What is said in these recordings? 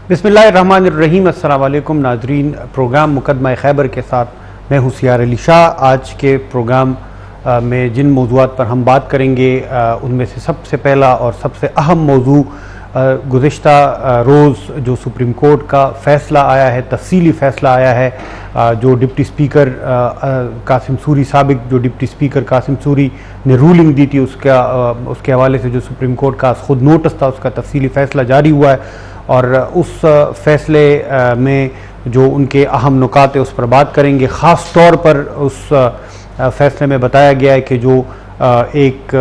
बिस्मिल्लाहिर्रहमानिर्रहीम। अस्सलाम वालेकुम नाजरीन। प्रोग्राम मुकदमा खैबर के साथ मैं हूँ सियार अली शाह। आज के प्रोग्राम में जिन मौज़ूआत पर हम बात करेंगे उनमें से सबसे पहला और सबसे अहम मौजू गुज़िश्ता रोज़ जो सुप्रीम कोर्ट का फ़ैसला आया है, तफ़सीली फ़ैसला आया है, जो डिप्टी स्पीकर कासिम सूरी, साबिक जो डिप्टी स्पीकर कासिम सूरी ने रूलिंग दी थी उसके हवाले से जो सुप्रीम कोर्ट का ख़ुद नोटिस था उसका तफ़सीली फ़ैसला जारी हुआ है और उस फ़ैसले में जो उनके अहम नुकात है उस पर बात करेंगे। ख़ास तौर पर उस फ़ैसले में बताया गया है कि जो एक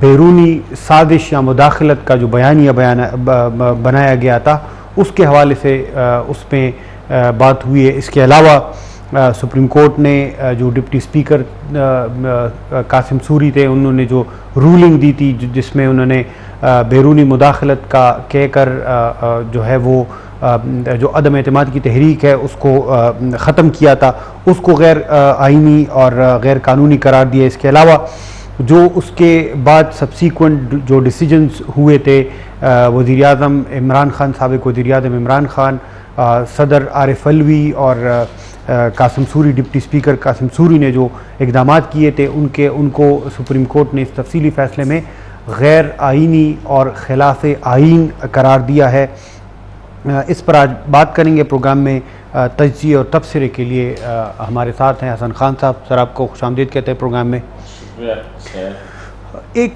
बैरूनी साजिश या मुदाखलत का जो बयानिया बनाया गया था उसके हवाले से उसमें बात हुई है। इसके अलावा सुप्रीम कोर्ट ने जो डिप्टी स्पीकर कासिम सूरी थे उन्होंने जो रूलिंग दी थी जिसमें उन्होंने बैरूनी मुदाखलत का कहकर जो है वो जो अदम एतमाद की तहरीक है उसको ख़त्म किया था, उसको गैर आइनी और गैर कानूनी करार दिया। इसके अलावा जो उसके बाद सब्सीक्वेंट जो डिसीजंस हुए थे, वज़ीर आज़म इमरान खान, साबिक़ वज़ीर आज़म इमरान खान, सदर आरिफ अलवी और कासिम सूरी, डिप्टी स्पीकर कासिम सूरी ने जो इक़दाम किए थे उनको सुप्रीम कोर्ट ने इस तफसीली फ़ैसले में गैर आइनी और खिलाफ आइन करार दिया है। इस पर आज बात करेंगे। प्रोग्राम में तजज़िये और तबसरे के लिए हमारे साथ हैं हसन खान साहब। सर, आपको खुशामदीद कहते हैं प्रोग्राम में। एक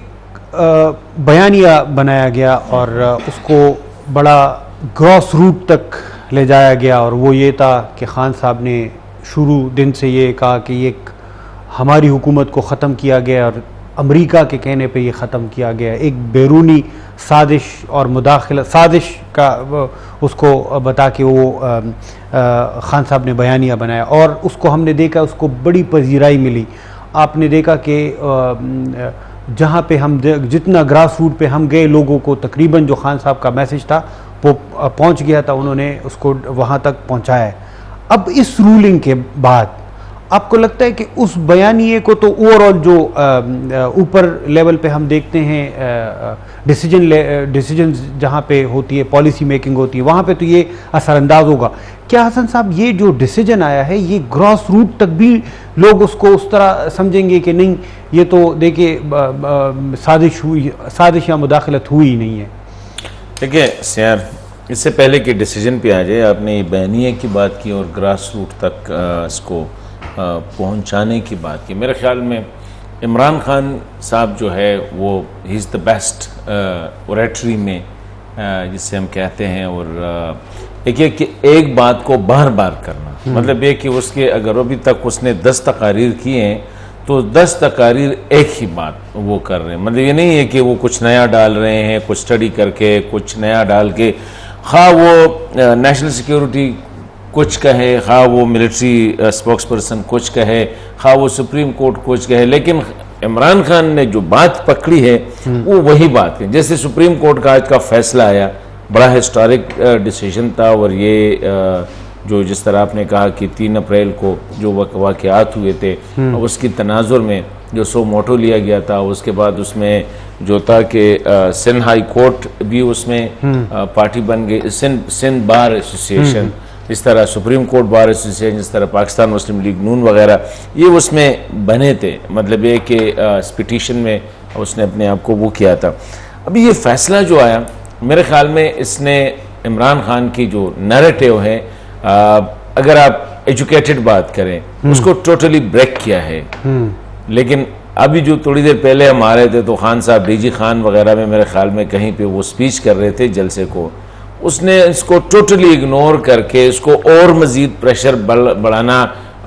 बयानिया बनाया गया और उसको बड़ा ग्रॉस रूट तक ले जाया गया और वो ये था कि खान साहब ने शुरू दिन से ये कहा कि ये हमारी हुकूमत को ख़त्म किया गया और अमेरिका के कहने पे ये ख़त्म किया गया। एक बैरूनी साजिश और मुदाखलत साजिश का उसको बता के वो खान साहब ने बयानिया बनाया और उसको हमने देखा, उसको बड़ी पजीराई मिली। आपने देखा कि जहाँ पे हम जितना ग्रास रूट पे हम गए लोगों को तकरीबन जो खान साहब का मैसेज था वो पहुँच गया था, उन्होंने उसको वहाँ तक पहुँचाया है। अब इस रूलिंग के बाद आपको लगता है कि उस बयानिए को तो ओवरऑल जो ऊपर लेवल पे हम देखते हैं डिसीजन जहाँ पे होती है, पॉलिसी मेकिंग होती है, वहाँ पे तो ये असरअंदाज होगा। क्या हसन साहब ये जो डिसीजन आया है ये ग्रॉस रूट तक भी लोग उसको उस तरह समझेंगे कि नहीं ये तो देखिए साजिश या मुदाखलत हुई ही नहीं है? देखिए सर, इससे पहले कि डिसीजन पे आ जाए, आपने ये बयानिए की बात की और ग्रास रूट तक इसको पहुंचाने की बात की। मेरे ख्याल में इमरान खान साहब जो है वो he is the best oratory में जिसे हम कहते हैं। और एक बात को बार बार करना, मतलब ये कि उसके अगर अभी तक उसने 10 तकारीर किए हैं तो 10 तकारीर एक ही बात वो कर रहे हैं। मतलब ये नहीं है कि वो कुछ नया डाल रहे हैं, कुछ स्टडी करके कुछ नया डाल के, खा वो नेशनल सिक्योरिटी कुछ कहे, खा वो मिलिट्री स्पोक्स पर्सन कुछ कहे, खा वो सुप्रीम कोर्ट कुछ कहे, लेकिन इमरान खान ने जो बात पकड़ी है वो वही बात है। जैसे सुप्रीम कोर्ट का आज का फैसला आया, बड़ा हिस्टोरिक डिसीजन था और ये जो जिस तरह आपने कहा कि 3 अप्रैल को जो वाक़यात हुए थे उसकी तनाजुर में जो सो मोटो लिया गया था, उसके बाद उसमें जो था कि सिंध हाई कोर्ट भी उसमें पार्टी बन गई, सिंध बार एसोसिएशन, इस तरह सुप्रीम कोर्ट बार एसोसिएशन, इस तरह पाकिस्तान मुस्लिम लीग नून वगैरह, ये उसमें बने थे। मतलब ये कि इस पिटीशन में उसने अपने आप को वो किया था। अभी ये फैसला जो आया, मेरे ख्याल में इसने इमरान खान की जो नैरेटिव है, अगर आप एजुकेटेड बात करें, उसको टोटली ब्रेक किया है। लेकिन अभी जो थोड़ी देर पहले हम आ रहे थे तो खान साहब डीजी खान वगैरह में मेरे ख्याल में कहीं पे वो स्पीच कर रहे थे जलसे को, उसने इसको टोटली इग्नोर करके इसको और मजीद प्रेशर बढ़ाना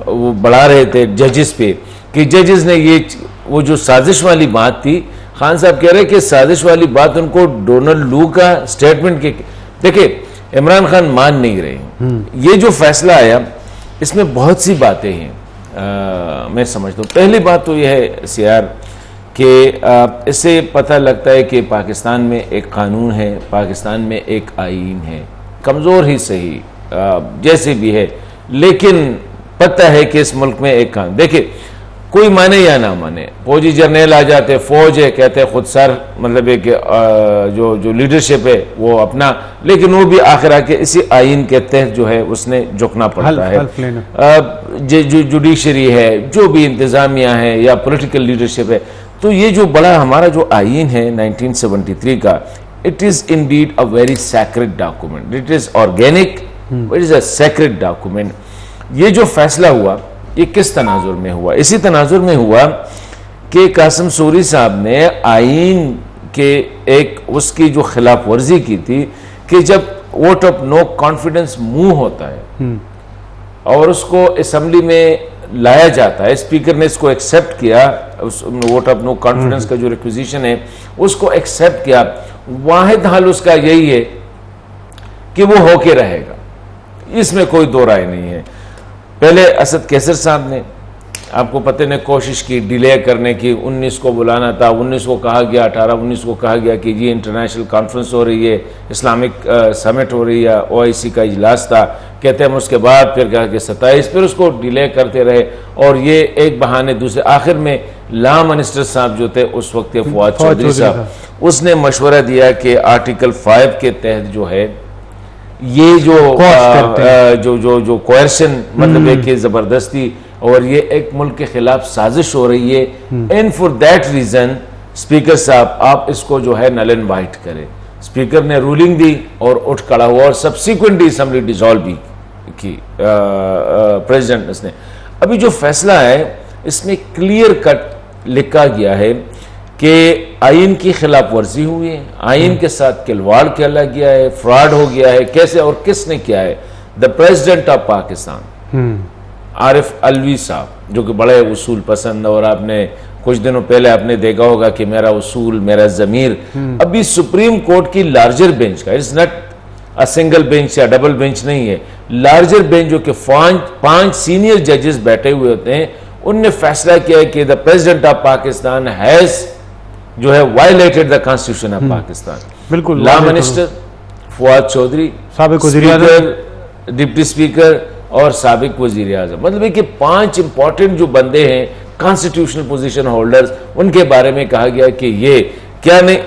वो बढ़ा रहे थे जजेस पे कि जजेस ने ये वो जो साजिश वाली बात थी, खान साहब कह रहे कि साजिश वाली बात उनको डोनाल्ड लू का स्टेटमेंट के देखिए इमरान खान मान नहीं रहे। ये जो फैसला आया इसमें बहुत सी बातें हैं, मैं समझता हूँ। पहली बात तो यह है सियार कि इससे पता लगता है कि पाकिस्तान में एक कानून है, पाकिस्तान में एक आईन है, कमज़ोर ही सही जैसे भी है, लेकिन पता है कि इस मुल्क में एक कानून। देखिए कोई माने या ना माने, फौजी जर्नल आ जाते, फौज है कहते हैं खुद सर, मतलब है कि जो लीडरशिप है वो अपना, लेकिन वो भी आखिर आके इसी आइन के तहत जो है उसने झुकना पड़ता है। जो जुडिशरी है, जो भी इंतजामिया है या पॉलिटिकल लीडरशिप है, तो ये जो बड़ा हमारा जो आइन है 1973 का, it is indeed a very sacred document, it is organic, it is a sacred document. ये जो फैसला हुआ ये किस तनाजुर में हुआ? इसी तनाजुर में हुआ कि कासिम सूरी साहब ने आइन के एक उसकी जो खिलाफ वर्जी की थी कि जब vote of no confidence move होता है और उसको असेंबली में लाया जाता है, स्पीकर ने इसको एक्सेप्ट किया, उस वोट ऑफ नो कॉन्फिडेंस का जो रिक्विजिशन है उसको एक्सेप्ट किया, वाहिद हल उसका यही है कि वो होके रहेगा, इसमें कोई दो राय नहीं है। पहले असद कैसर साहब ने, आपको पता ने कोशिश की डिले करने की, 19 को बुलाना था, 19 को कहा गया, 18-19 को कहा गया कि ये इंटरनेशनल कॉन्फ्रेंस हो रही है, इस्लामिक समिट हो रही है, OIC का इजलास था, कहते हैं उसके बाद फिर कहा कि 27, फिर उसको डिले करते रहे और ये एक बहाने दूसरे, आखिर में लॉ मिनिस्टर साहब जो थे उस वक्त फवाद चौधरी साहब, उसने मशवरा दिया कि आर्टिकल 5 के तहत जो है ये जो कोएर्शन, मतलब है कि जबरदस्ती, और ये एक मुल्क के खिलाफ साजिश हो रही है, and for that reason speaker साहब आप इसको जो है नल एंड वाइट करें। स्पीकर ने रूलिंग दी और उठ खड़ा हुआ और सब्सिक्वेंटली असेंबली डिसॉल्व भी की प्रेसिडेंट उसने। अभी जो फैसला है इसमें क्लियर कट लिखा गया है कि आइन की खिलाफ वर्जी हुई है, आइन के साथ खिलवाड़ किया गया है, फ्रॉड हो गया है, कैसे और किसने किया है? The president of Pakistan Arif Alvi साहब, जो कि बड़े उसूल पसंद, और आपने कुछ दिनों पहले आपने देखा होगा कि मेरा उसूल मेरा जमीर, अभी सुप्रीम कोर्ट की लार्जर बेंच का, it's not a single bench या डबल बेंच नहीं है, लार्जर बेंच जो कि 5 सीनियर जजेस बैठे हुए होते हैं, उनने फैसला किया है कि the president of Pakistan has जो है violated the constitution of Pakistan. बिल्कुल, लॉ मिनिस्टर फवाद चौधरी, साबिक स्पीकर, डिप्टी स्पीकर और साबिक वजीर आजम, मतलब कि 5 इंपॉर्टेंट जो बंदे हैं कॉन्स्टिट्यूशनल पोजीशन होल्डर्स, उनके बारे में कहा गया कि ये क्या नहीं,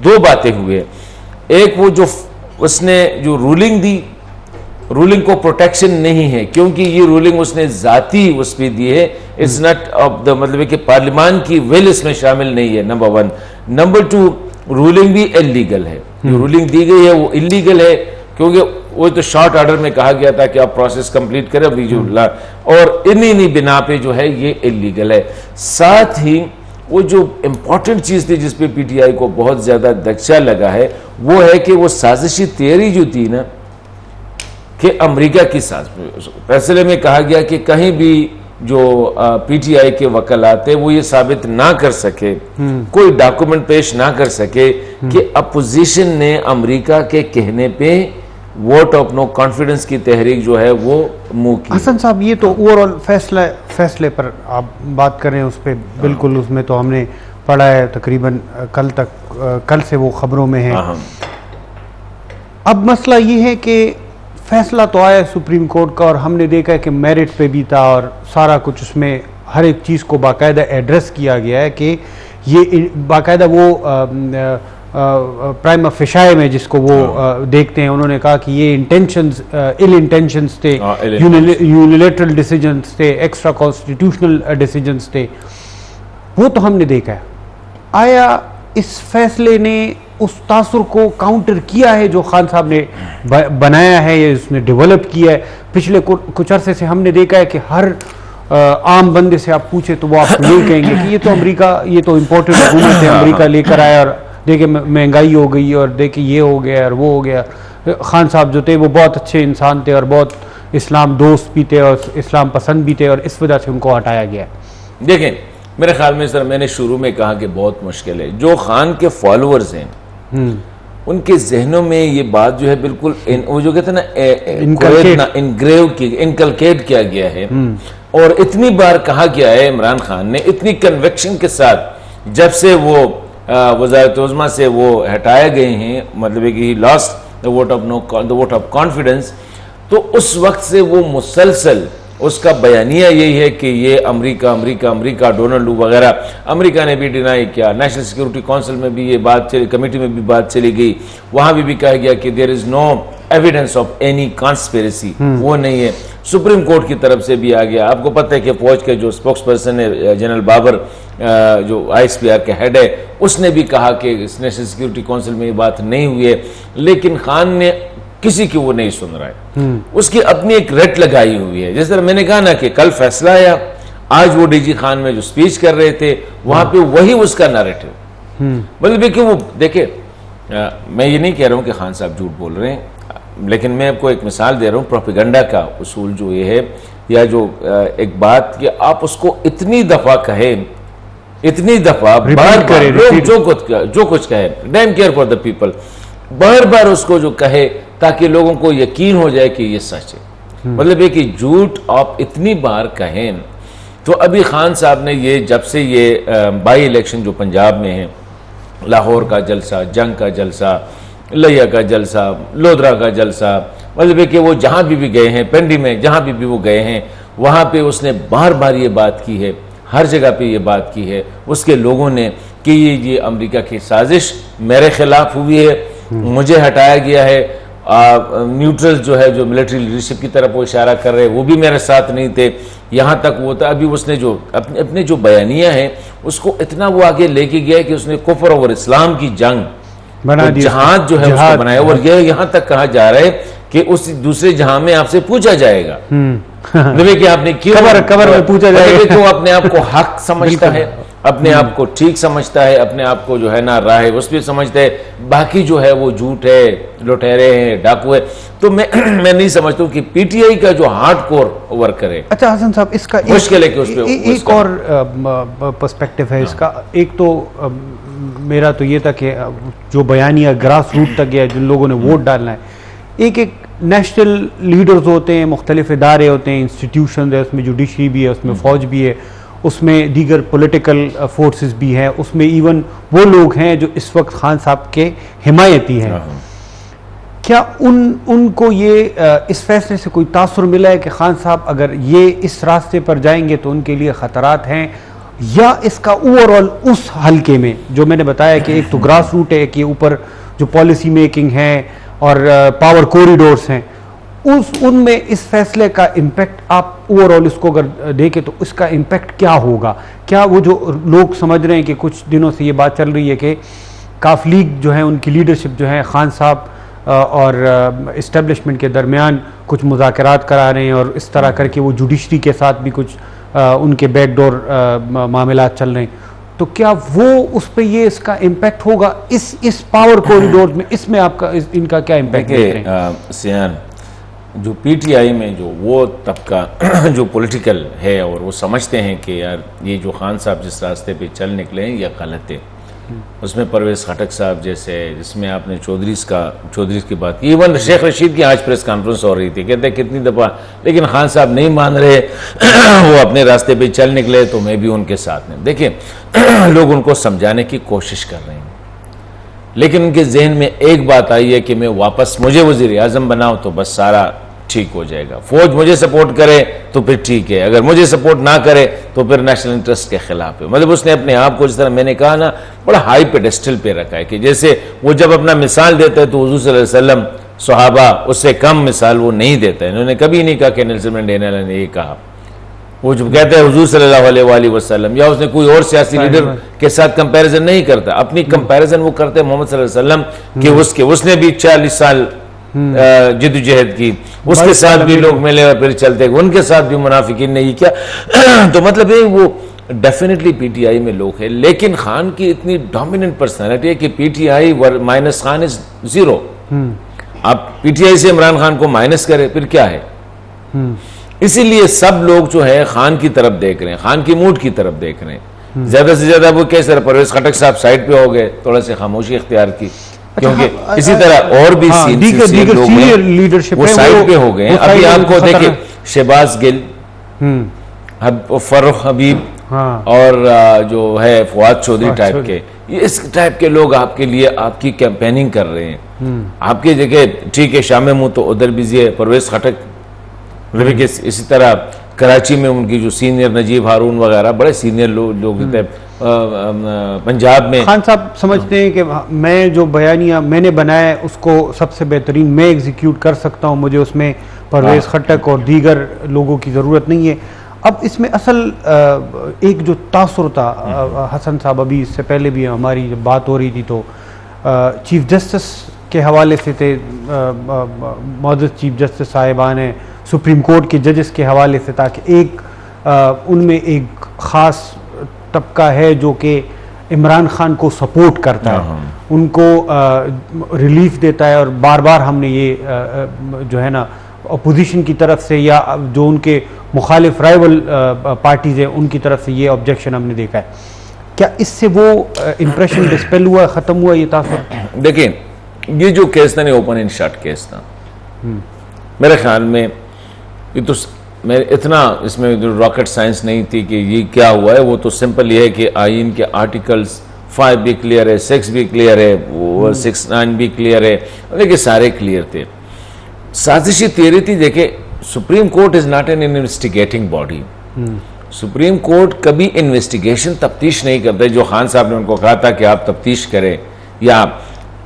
2 बातें हुई। एक वो जो उसने जो रूलिंग दी, रूलिंग को प्रोटेक्शन नहीं है क्योंकि ये रूलिंग उसने जाती उस पर दी है, इट्स नॉट ऑफ द, मतलब कि पार्लियामान की विल इसमें शामिल नहीं है, नंबर 1। नंबर 2, रूलिंग भी इलीगल है, जो रूलिंग दी गई है वो इलीगल है क्योंकि वो तो शॉर्ट ऑर्डर में कहा गया था कि आप प्रोसेस कंप्लीट करें अभी जो, और इन्हीं बिना पे जो है ये इलीगल है। साथ ही वो जो इंपॉर्टेंट चीज थी जिसपे PTI को बहुत ज्यादा दक्शा लगा है वो है कि वो साजिशी थियरी जो थी ना कि अमेरिका की फैसले में कहा गया कि कहीं भी जो PTI के वकालत थे वो ये साबित ना कर सके, कोई डॉक्यूमेंट पेश ना कर सके कि अपोजिशन ने अमेरिका के कहने पे वोट ऑफ नो कॉन्फिडेंस की तहरीक जो है वो मुंह की। हसन साहब, ये तो ओवरऑल फैसले पर आप बात कर रहे हैं, उस पर बिल्कुल, उसमें तो हमने पढ़ा है तकरीबन कल से वो खबरों में है। अब मसला ये है कि फैसला तो आया सुप्रीम कोर्ट का और हमने देखा है कि मेरिट पे भी था और सारा कुछ उसमें हर एक चीज़ को बाकायदा एड्रेस किया गया है कि ये बाकायदा वो प्राइमा फेशाई में जिसको वो देखते हैं, उन्होंने कहा कि ये इंटेंशंस इल इंटेंशंस थे, यूनिलेटरल डिसीजंस थे, एक्स्ट्रा कॉन्स्टिट्यूशनल डिसीजंस थे, वो तो हमने देखा है। आया इस फैसले ने उस तासुर को काउंटर किया है जो खान साहब ने बनाया है, ये उसने डेवलप किया है। पिछले कुछ अरसे से हमने देखा है कि हर आम बंदे से आप पूछे तो वो आपको यही कहेंगे कि ये तो अमेरिका, ये तो इम्पोर्टेंट हुकूमत है, अमेरिका लेकर आया और देखिए महंगाई हो गई और देखिए ये हो गया और वो हो गया। खान साहब जो थे वो बहुत अच्छे इंसान थे और बहुत इस्लाम दोस्त भी थे और इस्लाम पसंद भी थे और इस वजह से उनको हटाया गया। देखें, मेरे ख्याल में सर मैंने शुरू में कहा कि बहुत मुश्किल है, जो खान के फॉलोअर्स हैं उनके जहनों में ये बात जो है बिल्कुल वो जो कहते हैं ना इनकलकेट किया गया है और इतनी बार कहा गया है इमरान खान ने इतनी कन्विक्शन के साथ, जब से वो वज़ारत उज़्मा से वो हटाए गए हैं, मतलब कि he lost the vote of confidence, तो उस वक्त से वो मुसलसल उसका बयानिया यही है कि ये अमेरिका अमेरिका अमेरिका डोनाल्ड वगैरह, अमेरिका ने भी डिनाई किया, नेशनल सिक्योरिटी काउंसिल में भी ये बात चली, कमेटी में भी बात चली गई, वहां भी कहा गया कि there is no evidence of any conspiracy, वो नहीं है। सुप्रीम कोर्ट की तरफ से भी आ गया। आपको पता है कि फौज के जो स्पोक्स पर्सन है जनरल बाबर, जो ISPR के हेड है, उसने भी कहा कि नेशनल सिक्योरिटी काउंसिल में ये बात नहीं हुई है, लेकिन खान ने किसी की वो नहीं सुन रहा है, उसकी अपनी एक रट लगाई हुई है। जिस तरह मैंने कहा ना कि कल फैसला आया, आज वो DG खान में जो स्पीच कर रहे थे वहां पे वही उसका नैरेटिव, मतलब कि वो देखे, मैं ये नहीं कह रहा हूं कि खान साहब झूठ बोल रहे हैं, लेकिन मैं आपको एक मिसाल दे रहा हूं। प्रोपेगेंडा का उसूल जो ये है, या जो एक बात कि आप उसको इतनी दफा कहें, इतनी दफा बार बार लोग जो कुछ कहे, damn care for the people, बार बार उसको जो कहे ताकि लोगों को यकीन हो जाए कि ये सच है। मतलब है कि झूठ आप इतनी बार कहें। तो अभी खान साहब ने ये, जब से ये बाई इलेक्शन जो पंजाब में है, लाहौर का जलसा, जंग का जलसा, लिया का जलसा, लोधरा का जलसा, मतलब है कि वो जहां भी गए हैं, पिंडी में जहां भी वो गए हैं, वहां पे उसने बार बार ये बात की है, हर जगह पे ये बात की है उसके लोगों ने कि ये अमेरिका की साजिश मेरे खिलाफ हुई है, मुझे हटाया गया है, न्यूट्रल जो है, जो मिलिट्री लीडरशिप की तरफ वो इशारा कर रहे हैं, वो भी मेरे साथ नहीं थे, यहाँ तक वो था। अभी उसने जो अपने जो बयानिया है उसको इतना वो आगे लेके गया कि उसने कुफर और इस्लाम की जंग बना दी, जहाज जो है उसको बनाया, और ये यहाँ तक कहा जा रहा है कि उस दूसरे जहां में आपसे पूछा जाएगा कि आपने क्यों कबर में पूछा जाएगा, क्यों अपने आप को हक समझता है, अपने आप को ठीक समझता है, अपने आप को जो है ना राह उस पर समझता है, बाकी जो है वो झूठ है, लुटेरे हैं, डाकू है। तो मैं नहीं समझता हूँ कि PTI का जो हार्डकोर वर्कर है। अच्छा हसन साहब, इसका मुश्किल है कि उस पे एक और पर्सपेक्टिव है इसका। एक तो मेरा तो ये था कि जो बयानिया ग्रास रूट तक गया, जिन लोगों ने वोट डालना है, एक नेशनल लीडर्स होते हैं, मुख्तलिफ इदारे होते हैं, इंस्टीट्यूशन है, उसमें जुडिशरी भी है, उसमें फौज भी है, उसमें दीगर पॉलिटिकल फोर्सेस भी हैं, उसमें इवन वो लोग हैं जो इस वक्त खान साहब के हिमायती हैं। क्या उनको ये इस फैसले से कोई तासुर मिला है कि खान साहब अगर ये इस रास्ते पर जाएंगे तो उनके लिए खतरात हैं, या इसका ओवरऑल उस हल्के में जो मैंने बताया कि एक तो ग्रास रूट है कि ऊपर जो पॉलिसी मेकिंग है और पावर कॉरिडोर्स हैं, उनमें इस फैसले का इम्पैक्ट आप ओवरऑल इसको अगर देखें तो इसका इम्पैक्ट क्या होगा? क्या वो जो लोग समझ रहे हैं कि कुछ दिनों से ये बात चल रही है कि काफ लीग जो है उनकी लीडरशिप जो है खान साहब और इस्टेब्लिशमेंट के दरमियान कुछ मुज़ाकरात करा रहे हैं और इस तरह करके वो जुडिशरी के साथ भी कुछ उनके बैकडोर मामलात चल रहे हैं, तो क्या वो उस पर ये इसका इम्पैक्ट होगा इस पावर कॉरिडोर में? इसमें आपका इनका क्या इम्पैक्ट है? सियान, जो PTI में जो वो तबका जो पॉलिटिकल है और वो समझते हैं कि यार ये जो खान साहब जिस रास्ते पे चल निकले हैं ये गलत है, उसमें परवेज़ खटक साहब जैसे, जिसमें आपने चौधरी की बात की, इवन शेख रशीद की आज प्रेस कॉन्फ्रेंस हो रही थी, कहते हैं कितनी दफ़ा, लेकिन खान साहब नहीं मान रहे वो अपने रास्ते पे चल निकले तो मैं भी उनके साथ में। देखिए लोग उनको समझाने की कोशिश कर रहे हैं, लेकिन उनके जहन में एक बात आई है कि मैं वापस मुझे वज़ीर आज़म बनाऊं तो बस सारा ठीक हो जाएगा, फौज मुझे सपोर्ट करे तो फिर ठीक है, अगर मुझे सपोर्ट ना करे तो फिर नेशनल इंटरेस्ट के खिलाफ है। मतलब उसने अपने आप को, जिस तरह मैंने कहा ना, बड़ा हाई पेडेस्टल पे रखा है कि जैसे वो जब अपना मिसाल देता है तो हुजूर सल्लल्लाहु अलैहि वसल्लम, सहाबा उससे कम मिसाल वो नहीं देता है। इन्होंने कभी नहीं कहा कि नेल्सन मंडेला ने ये कहा, वो जब कहते हैं हुजूर सल्लल्लाहु अलैहि वसल्लम, या उसने कोई और सियासी लीडर के साथ कंपैरिजन नहीं करता, अपनी कंपैरिजन वो करते हैं मोहम्मद सल्लल्लाहु अलैहि वसल्लम कि उसने भी 40 साल जिद्दोजहद की, उसके साथ भी लोग मिले और फिर चलते, उनके साथ भी मुनाफिकीन ने ये किया। तो मतलब ये वो डेफिनेटली PTI में लोग हैं, लेकिन खान की इतनी डोमिनेंट पर्सनैलिटी है कि PTI माइनस खान इज 0। आप PTI से इमरान खान को माइनस करें फिर क्या है? इसीलिए सब लोग जो है खान की तरफ देख रहे हैं, खान की मूड की तरफ देख रहे हैं। ज्यादा से ज्यादा वो कैसे परवेज खटक साहब साइड पे हो गए, थोड़ा सी खामोशी इख्तियार की, क्योंकि इसी तरह और भी दीगर लीडरशिप वो साइड पे हो गए। अभी आपको देखिए शहबाज गिल, फर्रुख हबीब और जो है फवाद चौधरी टाइप के, ये इस टाइप के लोग आपके लिए आपकी कैंपेनिंग कर रहे हैं। आपकी जगह ठीक है, शाम मुंह तो उधर बिजी है परवेज खटक, इसी तरह कराची में उनकी जो सीनियर नजीब हारून वगैरह बड़े सीनियर लोग थे, पंजाब में। खान साहब समझते हैं कि मैं जो बयानिया मैंने बनाया है उसको सबसे बेहतरीन मैं एग्जीक्यूट कर सकता हूँ, मुझे उसमें परवेज़ खट्टक और दीगर लोगों की ज़रूरत नहीं है। अब इसमें असल एक जो तासुर था, हसन साहब अभी इससे पहले भी हमारी जब बात हो रही थी तो चीफ जस्टिस के हवाले से थे, मौजूद चीफ जस्टिस साहिबान हैं, सुप्रीम कोर्ट के जजेस के हवाले से, ताकि एक उनमें एक ख़ास तबका है जो कि इमरान खान को सपोर्ट करता है, उनको रिलीफ देता है। और बार बार हमने ये जो है ना अपोजिशन की तरफ से या जो उनके मुखालिफ राइवल पार्टीज़ हैं उनकी तरफ से ये ऑब्जेक्शन हमने देखा है। क्या इससे वो इम्प्रेशन डिस्पेल हुआ, ख़त्म हुआ ये तासुर? देखिए, ये जो केस था ना ओपन एंड शट केस था, मेरे ख्याल में ये तो मैं इतना इसमें जो रॉकेट साइंस नहीं थी कि ये क्या हुआ है। वो तो सिंपल ये है कि आईन के आर्टिकल्स 5 भी क्लियर है, 6 भी क्लियर है, वो 6-9 भी क्लियर है, देखिए सारे क्लियर थे। साजिशी थियरी थी। देखिए, supreme court is not an investigating body. Supreme court कभी इन्वेस्टिगेशन तफ्तीश नहीं करते। जो खान साहब ने उनको कहा था कि आप तफ्तीश करें, या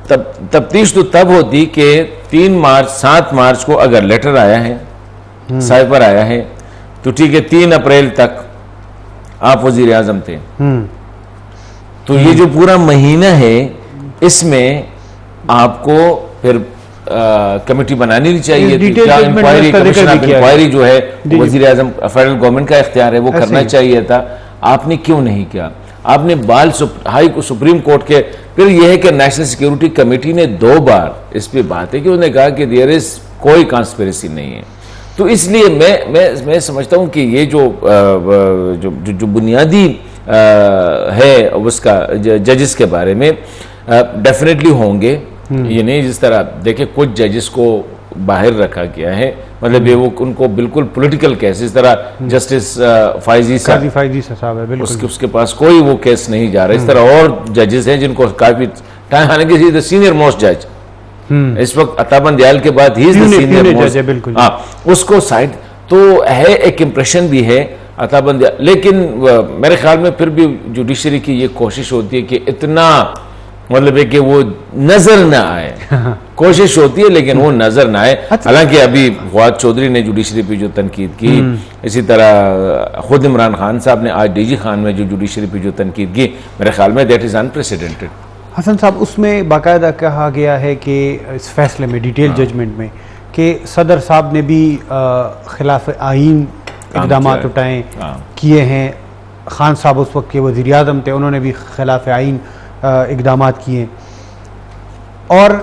तफ्तीश तो तब होती कि 7 मार्च को अगर लेटर आया है, साइफर आया है, तो ठीक है 3 अप्रैल तक आप वजीर आजम थे, तो ये जो पूरा महीना है इसमें आपको फिर कमेटी बनानी नहीं चाहिए थी। क्या इंक्वायरी, कमीशन ऑफ इंक्वायरी जो है वजीर आजम फेडरल गवर्नमेंट का इख्तियार है, वो करना चाहिए था। आपने क्यों नहीं किया? आपने सुप्रीम कोर्ट के, फिर यह है कि नेशनल सिक्योरिटी कमेटी ने 2 बार इस पे बात है कि उन्होंने कहा कि देयर इज कोई कॉन्स्पिरेसी नहीं है। तो इसलिए मैं समझता हूं कि ये जो बुनियादी है उसका जजेस के बारे में डेफिनेटली होंगे। ये नहीं जिस तरह देखिए कुछ जजेस को बाहर रखा गया है, मतलब ये वो उनको बिल्कुल पॉलिटिकल केस, इस तरह जस्टिस फाइजी साहब है, बिल्कुल उसके पास कोई वो केस नहीं जा रहा। इस तरह और जजेस हैं जिनको काफी टाइम, हालांकि सीनियर मोस्ट जज इस वक्त अता बंदयाल के बाद ही सीनियर मोस्ट, बिल्कुल उसको साइड तो है, एक इंप्रेशन भी है अता बंदयाल। लेकिन मेरे ख्याल में फिर भी जुडिशरी की ये कोशिश होती है कि इतना मतलब है कि वो नजर ना आए, कोशिश होती है लेकिन वो नजर ना आए। हालांकि अभी फवाद चौधरी ने जुडिशरी पे जो तनकीद की, इसी तरह खुद इमरान खान साहब ने आज डीजी खान में जो जुडिशरी पे जो तनकीद की, मेरे ख्याल में दैट इज अनप्रेसिडेंटेड। हसन साहब, उसमें बाकायदा कहा गया है कि इस फैसले में, डिटेल जजमेंट में, कि सदर साहब ने भी खिलाफ आईन इक़दाम उठाए किए हैं। खान साहब उस वक्त के वज़ीर आज़म थे, उन्होंने भी खिलाफ आईन इक़दाम किए, और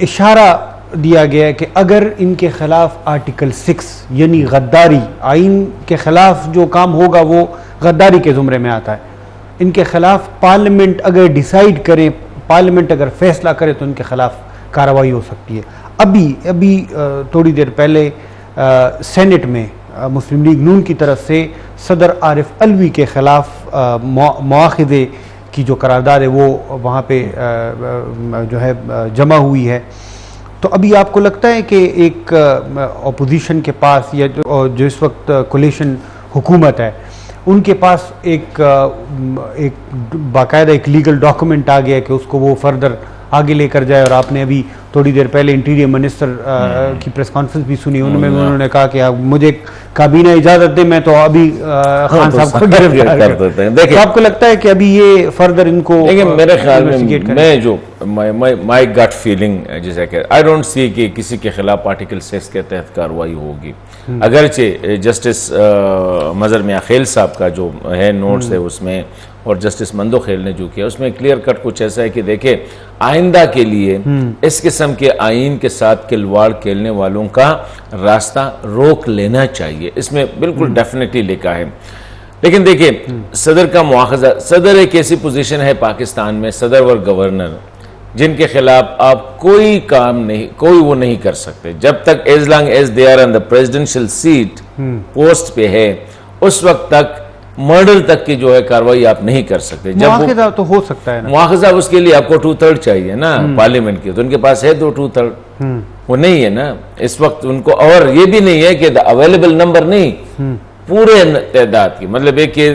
इशारा दिया गया है कि अगर इनके खिलाफ आर्टिकल 6 यानी गद्दारी, आईन के खिलाफ जो काम होगा वो गद्दारी के ज़ुमरे में आता है, इनके खिलाफ पार्लियामेंट अगर डिसाइड करे, पार्लियामेंट अगर फैसला करे तो इनके खिलाफ कार्रवाई हो सकती है। अभी थोड़ी देर पहले सेनेट में मुस्लिम लीग नून की तरफ से सदर आरिफ अलवी के खिलाफ मुआखज़े की जो करारदाद है वो वहाँ पे जो है जमा हुई है। तो अभी आपको लगता है कि एक अपोजिशन के पास, या जो इस वक्त कोलिशन हुकूमत है, उनके पास एक बाकायदा एक लीगल डॉक्यूमेंट आ गया कि उसको वो फर्दर आगे लेकर जाए? और आपने अभी थोड़ी देर पहले इंटीरियर मिनिस्टर की प्रेस कॉन्फ्रेंस भी सुनी, उनमें उन्होंने कहा कि मुझे काबीना इजाजत दे, मैं तो अभी खान साहब को गिरफ्तार कर देते हैं। देखिए, आपको लगता है कि अभी ये फर्दर इनको, मेरे ख्याल में मैं जो माई गट फीलिंग जैसे कि आई डोंट सी कि किसी के खिलाफ आर्टिकल 6 के तहत कार्रवाई होगी। अगरचे जस्टिस मजर मियां खेल साहब का जो है नोट्स है उसमें, और जस्टिस मंदो खेल ने जो किया उसमें क्लियर कट कुछ ऐसा है कि देखे आइंदा के लिए इस किस्म के आइन के साथ खिलवाड़ खेलने वालों का रास्ता रोक लेना चाहिए, इसमें बिल्कुल डेफिनेटली लिखा है। लेकिन देखिए सदर का मुआखजा, सदर एक ऐसी पोजीशन है पाकिस्तान में, सदर और गवर्नर, जिनके खिलाफ आप कोई काम नहीं, कोई वो नहीं कर सकते जब तक as long as they are on the presidential seat, post पे है, उस वक्त तक मर्डर तक की जो है कार्रवाई आप नहीं कर सकते। जब मुआखजा तो हो सकता है ना, मुआखजा उसके लिए आपको 2/3 चाहिए ना पार्लियामेंट की, तो उनके पास है 2/3, वो नहीं है ना इस वक्त उनको। और ये भी नहीं है कि अवेलेबल नंबर नहीं, पूरे तादाद की, मतलब एक के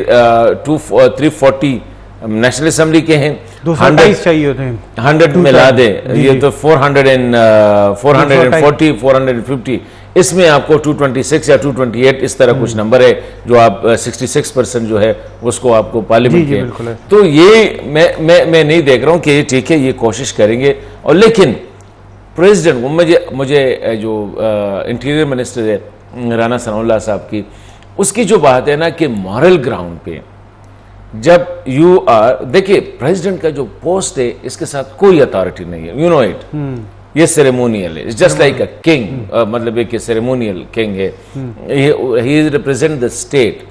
340 नेशनल असेंबली के हैं, 228 चाहिए होते हैं, 100 मिला दे ये तो 440 450, इसमें आपको 226 या 228 इस तरह कुछ नंबर है जो आप 66% जो है उसको आपको पार्लियामेंट के, तो ये मैं नहीं देख रहा हूँ कि ये ठीक है, ये कोशिश करेंगे। और लेकिन प्रेसिडेंट मुझे जो इंटीरियर मिनिस्टर है राना सनाउल्लाह साहब की, उसकी जो बात है ना कि मॉरल ग्राउंड पे जब यू आर, देखिए प्रेसिडेंट का जो पोस्ट है इसके साथ कोई अथॉरिटी नहीं है, यू नो इट, ये सेरेमोनियल है, it's just like a king, मतलब एक सेरेमोनियल किंग है, ही रिप्रेजेंट द स्टेट।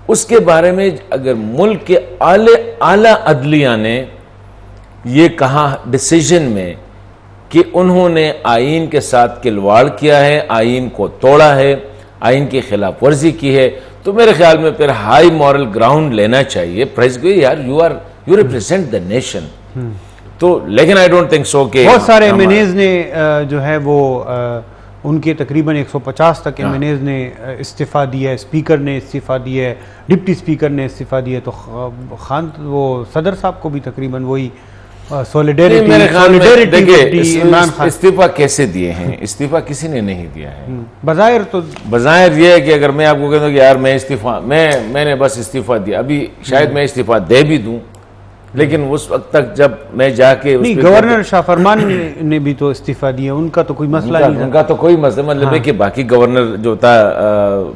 उसके बारे में अगर मुल्क के आला अदलिया ने ये कहा डिसीजन में कि उन्होंने आईन के साथ खिलवाड़ किया है, आईन को तोड़ा है, आईन की खिलाफ वर्जी की है, तो मेरे ख्याल में फिर हाई मॉरल ग्राउंड लेना चाहिए प्रेसिडेंट, यार यू रिप्रेजेंट द नेशन। तो लेकिन आई डोंट थिंक सो कि बहुत सारे एमएनएज ने जो है वो उनके तकरीबन 150 तक एमएनएज ने इस्तीफा दिया है, स्पीकर ने इस्तीफा दिया है, डिप्टी स्पीकर ने इस्तीफा दिया है, तो खान वो सदर साहब को भी तकरीबन वही सॉलिडेरिटी इमरान खान इस्तीफा कैसे दिए हैं, इस्तीफा किसी ने नहीं दिया है। बज़ाहिर ये है कि अगर मैं आपको कहता हूँ कि यार मैं इस्तीफा मैंने बस इस्तीफा दिया, अभी शायद मैं इस्तीफा दे भी दूं, लेकिन उस वक्त तक जब मैं जाके नहीं, गवर्नर शाह फरमान ने भी तो इस्तीफा दिया, उनका तो कोई मसला नहीं, उनका तो कोई मसला, मतलब है कि बाकी गवर्नर जो था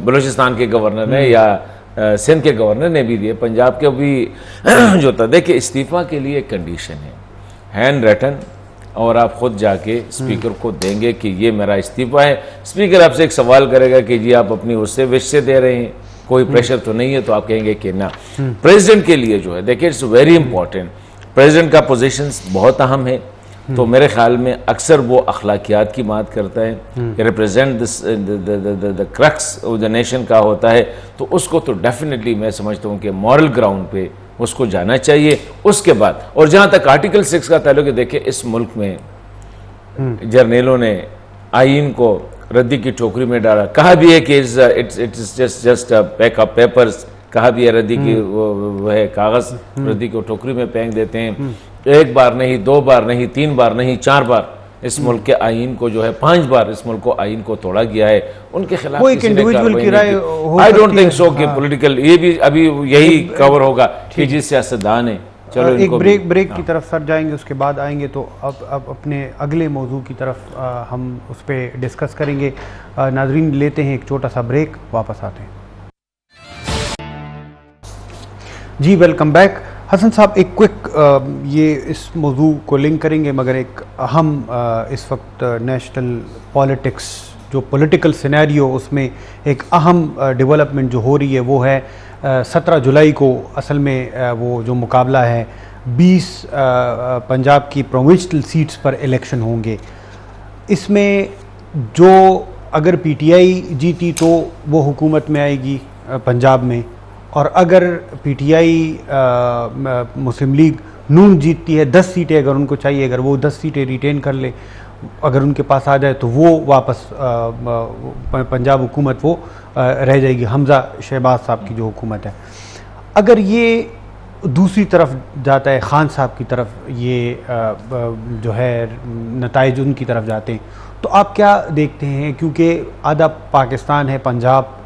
बलूचिस्तान के गवर्नर ने या सिंध के गवर्नर ने भी दिए, पंजाब के भी जो था। देखिए इस्तीफा के लिए एक कंडीशन है, हैंड रिटन, और आप खुद जाके स्पीकर को देंगे कि ये मेरा इस्तीफा है। स्पीकर आपसे एक सवाल करेगा कि जी आप अपनी उससे विश से दे रहे हैं, कोई प्रेशर तो नहीं है, तो आप कहेंगे कि ना। प्रेसिडेंट के लिए जो है देखिए इट्स वेरी इंपॉर्टेंट, प्रेसिडेंट का पोजीशंस बहुत अहम है, तो मेरे ख्याल में अक्सर वो अखलाकियात की बात करता है, represent the crux of the nation का होता है, तो उसको तो डेफिनेटली मैं समझता हूँ कि मॉरल ग्राउंड पे उसको जाना चाहिए। उसके बाद और जहाँ तक आर्टिकल 6 का ताल्लुक है, देखिए इस मुल्क में जर्नेलों ने आईन को रद्दी की टोकरी में डाला, कहा भी है कि it's just pack of papers, कहा भी है रद्दी की वो है कागज, रद्दी को टोकरी में फेंक देते हैं। एक बार नहीं, 2 बार नहीं, 3 बार नहीं, 4 बार इस मुल्क के आईन को जो है 5 बार इस मुल्क को आईन को तोड़ा गया है, उनके खिलाफ एक इंडिविजुअल की राय आई डोंट थिंक सो कि पॉलिटिकल ये भी अभी यही कवर होगा कि जिस सियासतदान है। चलो एक ब्रेक की तरफ सर जाएंगे, उसके बाद आएंगे तो अब अपने अगले मौजू की तरफ हम उस पर डिस्कस करेंगे। नाजरीन लेते हैं एक छोटा सा ब्रेक, वापस आते हैं। जी वेलकम बैक। हसन साहब एक क्विक ये इस मौजू को लिंक करेंगे, मगर एक अहम इस वक्त नेशनल पॉलिटिक्स जो पॉलिटिकल सिनेरियो, उसमें एक अहम डेवलपमेंट जो हो रही है वो है 17 जुलाई को असल में वो जो मुकाबला है 20 पंजाब की प्रोविंशियल सीट्स पर इलेक्शन होंगे। इसमें जो अगर पीटीआई जीती तो वो हुकूमत में आएगी पंजाब में, और अगर पीटीआई मुस्लिम लीग नून जीतती है 10 सीटें अगर उनको चाहिए, अगर वो 10 सीटें रिटेन कर ले, अगर उनके पास आ जाए तो वो वापस पंजाब हुकूमत वो रह जाएगी, हमजा शहबाज साहब की जो हुकूमत है। अगर ये दूसरी तरफ जाता है, खान साहब की तरफ ये जो है नताइज उनकी तरफ जाते हैं, तो आप क्या देखते हैं? क्योंकि आधा पाकिस्तान है पंजाब,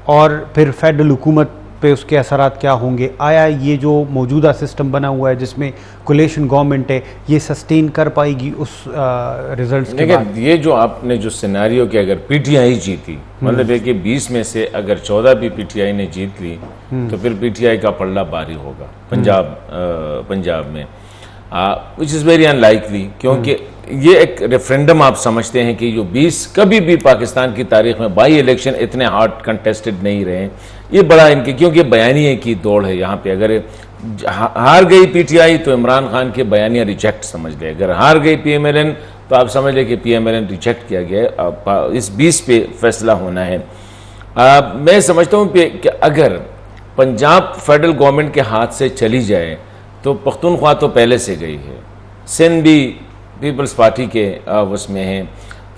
और फिर फेडरल हुकूमत पे उसके असरात क्या होंगे? आया ये जो मौजूदा सिस्टम बना हुआ है जिसमें कोलेशन गवर्नमेंट है, ये सस्टेन कर पाएगी उस रिजल्ट्स के बाद? ये जो आपने जो सिनेरियो कि अगर पीटीआई जीती, मतलब है कि 20 में से अगर 14 भी पीटीआई ने जीत ली तो फिर पीटीआई का पलड़ा भारी होगा पंजाब में, विच इज़ वेरी अनलाइकली, क्योंकि ये एक रेफरेंडम आप समझते हैं कि जो 20 कभी भी पाकिस्तान की तारीख में बाई इलेक्शन इतने हार्ड कंटेस्टेड नहीं रहे, ये बड़ा इनके, क्योंकि बयानिए की दौड़ है यहाँ पे। अगर हार गई पीटीआई तो इमरान खान के बयानिया रिजेक्ट समझ ले, अगर हार गई पीएमएलएन तो आप समझ लें कि पीएमएलएन रिजेक्ट किया गया है। इस 20 पे फैसला होना है। मैं समझता हूँ कि अगर पंजाब फेडरल गवर्नमेंट के हाथ से चली जाए तो पख्तूनख्वा तो पहले से गई है, सिंध भी पीपल्स पार्टी के उसमें हैं,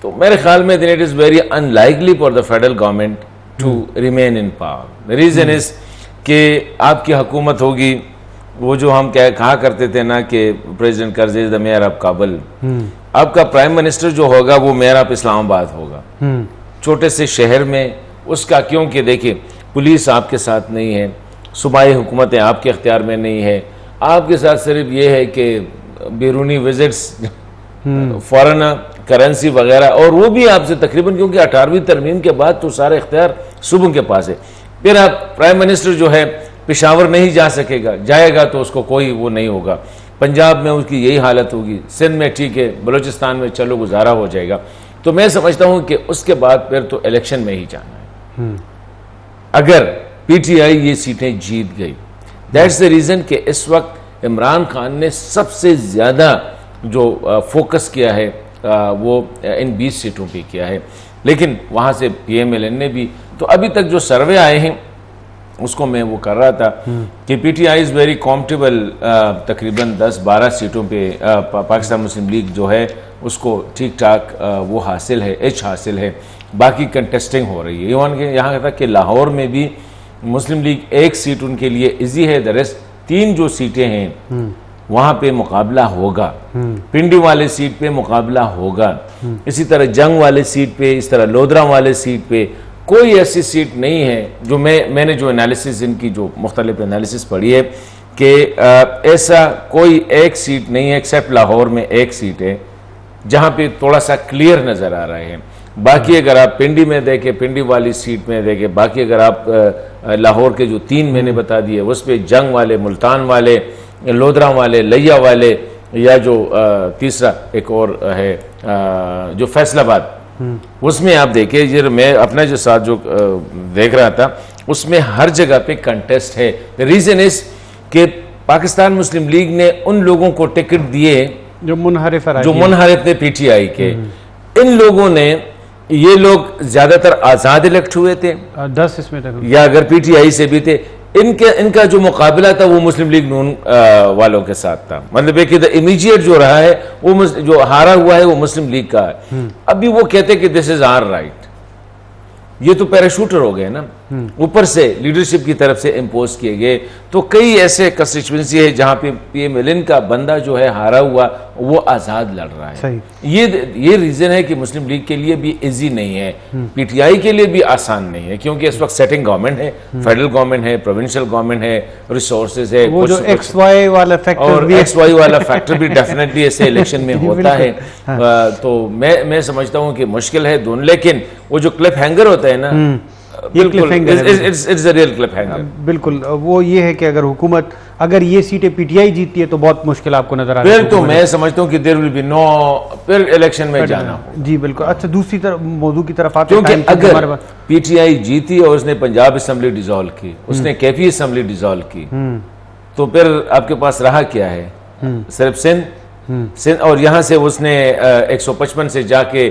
तो मेरे ख्याल में it is very unlikely for the federal government to remain in power. The reason is कि आपकी हुकूमत होगी, वो जो हम कहा करते थे ना कि president Karzai the mayor of Kabul, आपका प्राइम मिनिस्टर जो होगा वो मेयर ऑफ इस्लामाबाद होगा, छोटे से शहर में उसका, क्योंकि देखिए पुलिस आपके साथ नहीं है, सूबाई हुकूमतें आपके अख्तियार में नहीं है, आपके साथ सिर्फ ये है कि बैरूनी विजिट्स, फॉरेन करेंसी वगैरह, और वो भी आपसे तकरीबन, क्योंकि 18वीं तरमीम के बाद तो सारे इख्तियार सूबों के पास है। फिर आप प्राइम मिनिस्टर जो है पेशावर नहीं जा सकेगा, जाएगा तो उसको कोई वो नहीं होगा। पंजाब में उसकी यही हालत होगी, सिंध में ठीक है, बलूचिस्तान में चलो गुजारा हो जाएगा। तो मैं समझता हूं कि उसके बाद फिर तो इलेक्शन में ही जाना है। अगर पीटीआई ये सीटें जीत गई, दैट्स द रीज़न कि इस वक्त इमरान खान ने सबसे ज़्यादा जो फोकस किया है वो इन 20 सीटों पे किया है। लेकिन वहाँ से PMLN ने भी, तो अभी तक जो सर्वे आए हैं उसको मैं वो कर रहा था कि पीटीआई इज़ वेरी कॉम्फर्टेबल, तकरीबन 10-12 सीटों पे पाकिस्तान मुस्लिम लीग जो है उसको ठीक ठाक वो हासिल है, एच हासिल है। बाकी कंटेस्टिंग हो रही है, इवन के यहाँ तक कि लाहौर में भी मुस्लिम लीग एक सीट उनके लिए इजी है, द रेस्ट 3 जो सीटें हैं वहाँ पे मुकाबला होगा। पिंडी वाले सीट पे मुकाबला होगा, इसी तरह जंग वाले सीट पे, इस तरह लोधरा वाले सीट पे कोई ऐसी सीट नहीं है जो मैंने जो एनालिसिस इनकी जो मुख्तलिफ एनालिसिस पढ़ी है कि ऐसा कोई एक सीट नहीं है, एक्सेप्ट लाहौर में एक सीट है जहाँ पे थोड़ा सा क्लियर नज़र आ रहे हैं। बाकी अगर आप पिंडी में देखें, पिंडी वाली सीट में देखें, बाकी अगर आप लाहौर के जो 3 मैंने बता दिए उस पर जंग वाले, मुल्तान वाले, लोधरा वाले, लिया वाले, या जो तीसरा एक और है जो फैसलाबाद, उसमें आप देखिए, ये मैं अपना जो साथ जो देख रहा था उसमें हर जगह पे कंटेस्ट है। द रीज़न इज कि पाकिस्तान मुस्लिम लीग ने उन लोगों को टिकट दिए जो मुनहरिफ थे पीटीआई के। इन लोगों ने, ये लोग ज्यादातर आजाद इलेक्ट हुए थे, 10 इसमें तक, या अगर पीटीआई से भी थे, इनका जो मुकाबला था वो मुस्लिम लीग नून वालों के साथ था। मतलब एक इमीडिएट जो रहा है वो जो हारा हुआ है वो मुस्लिम लीग का है। अभी वो कहते हैं कि दिस इज आवर राइट, ये तो पैराशूटर हो गए ना, ऊपर से लीडरशिप की तरफ से इम्पोज किए गए। तो कई ऐसे कंस्टिट्यूएंसी है जहां पे PMLN का बंदा जो है हारा हुआ वो आजाद लड़ रहा है। ये रीजन है कि मुस्लिम लीग के लिए भी इजी नहीं है, पीटीआई के लिए भी आसान नहीं है, क्योंकि इस वक्त सेटिंग गवर्नमेंट है, फेडरल गवर्नमेंट है, प्रोविंशियल गवर्नमेंट है, रिसोर्सेज है, वो जो XY वाला फैक्टर, और XY वाला फैक्टर भी डेफिनेटली ऐसे इलेक्शन में होता है। तो मैं समझता हूँ कि मुश्किल है दोनों, लेकिन वो जो क्लिफ हैंगर होता है ना, बिल्कुल it's a real Cliff hanger. बिल्कुल, वो ये है कि अगर ये सीटें पीटीआई जीतती है तो बहुत मुश्किल आपको नजर आ रहा है। फिर तो मैं समझता हूँ कि देयर विल बी नो, फिर इलेक्शन में जाना हो। जी बिल्कुल। अच्छा, दूसरी तरफ मौजू की तरफ आते हैं, क्योंकि अगर पीटीआई जीती और उसने पंजाब असेंबली डिसॉल्व की, उसने KP असेंबली डिसॉल्व की, तो फिर आपके पास रहा क्या है? सिर्फ सिंध, और यहाँ से उसने 155 से जाके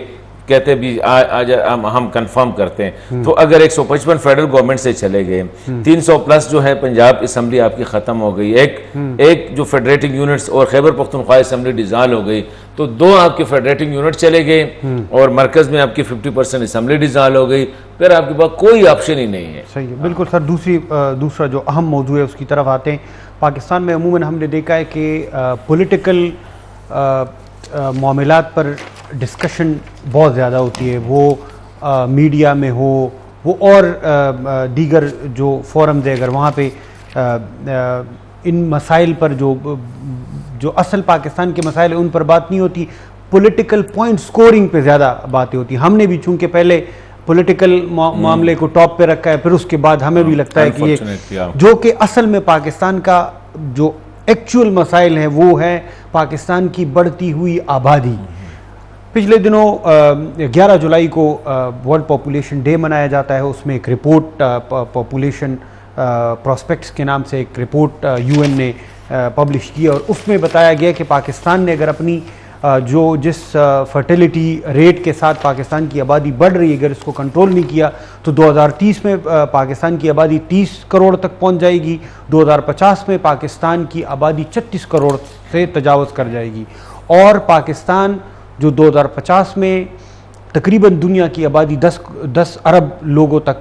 कहते भी आज हम कंफर्म करते हैं। तो अगर 155 फेडरल गवर्नमेंट से चले गए, 300 प्लस जो है पंजाब असेंबली आपकी खत्म हो गई, एक जो फेडरेटिंग यूनिट्स और खैबर पख्तूनख्वा असेंबली डिसॉल्व हो गई, तो 2 आपके फेडरेटिंग यूनिट चले गए और मरकज में आपकी 50% असेंबली डिसॉल्व हो गई। फिर आपके पास कोई ऑप्शन ही नहीं है। सही है, बिल्कुल सर। दूसरा जो अहम मौजू है उसकी तरफ आते हैं। पाकिस्तान में अमूमन हमने देखा है कि पॉलिटिकल मामलात पर डिस्कशन बहुत ज़्यादा होती है, वो मीडिया में हो, वो और दीगर जो फोरम्स है, अगर वहाँ पे इन मसाइल पर जो असल पाकिस्तान के मसाइल है उन पर बात नहीं होती, पॉलिटिकल पॉइंट स्कोरिंग पे ज़्यादा बातें होती। हमने भी चूँकि पहले पॉलिटिकल मामले को टॉप पे रखा है, फिर उसके बाद हमें भी लगता है कि ये जो कि असल में पाकिस्तान का जो एक्चुअल मसाइल है वो है पाकिस्तान की बढ़ती हुई आबादी। पिछले दिनों 11 जुलाई को वर्ल्ड पॉपुलेशन डे मनाया जाता है। उसमें एक रिपोर्ट, पॉपुलेशन प्रोस्पेक्ट्स के नाम से एक रिपोर्ट UN ने पब्लिश की, और उसमें बताया गया कि पाकिस्तान ने अगर अपनी जिस फर्टिलिटी रेट के साथ पाकिस्तान की आबादी बढ़ रही है, अगर इसको कंट्रोल नहीं किया तो 2030 में पाकिस्तान की आबादी 30 करोड़ तक पहुंच जाएगी, 2050 में पाकिस्तान की आबादी 36 करोड़ से तजावज़ कर जाएगी, और पाकिस्तान जो 2050 में तकरीबन दुनिया की आबादी 10 अरब लोगों तक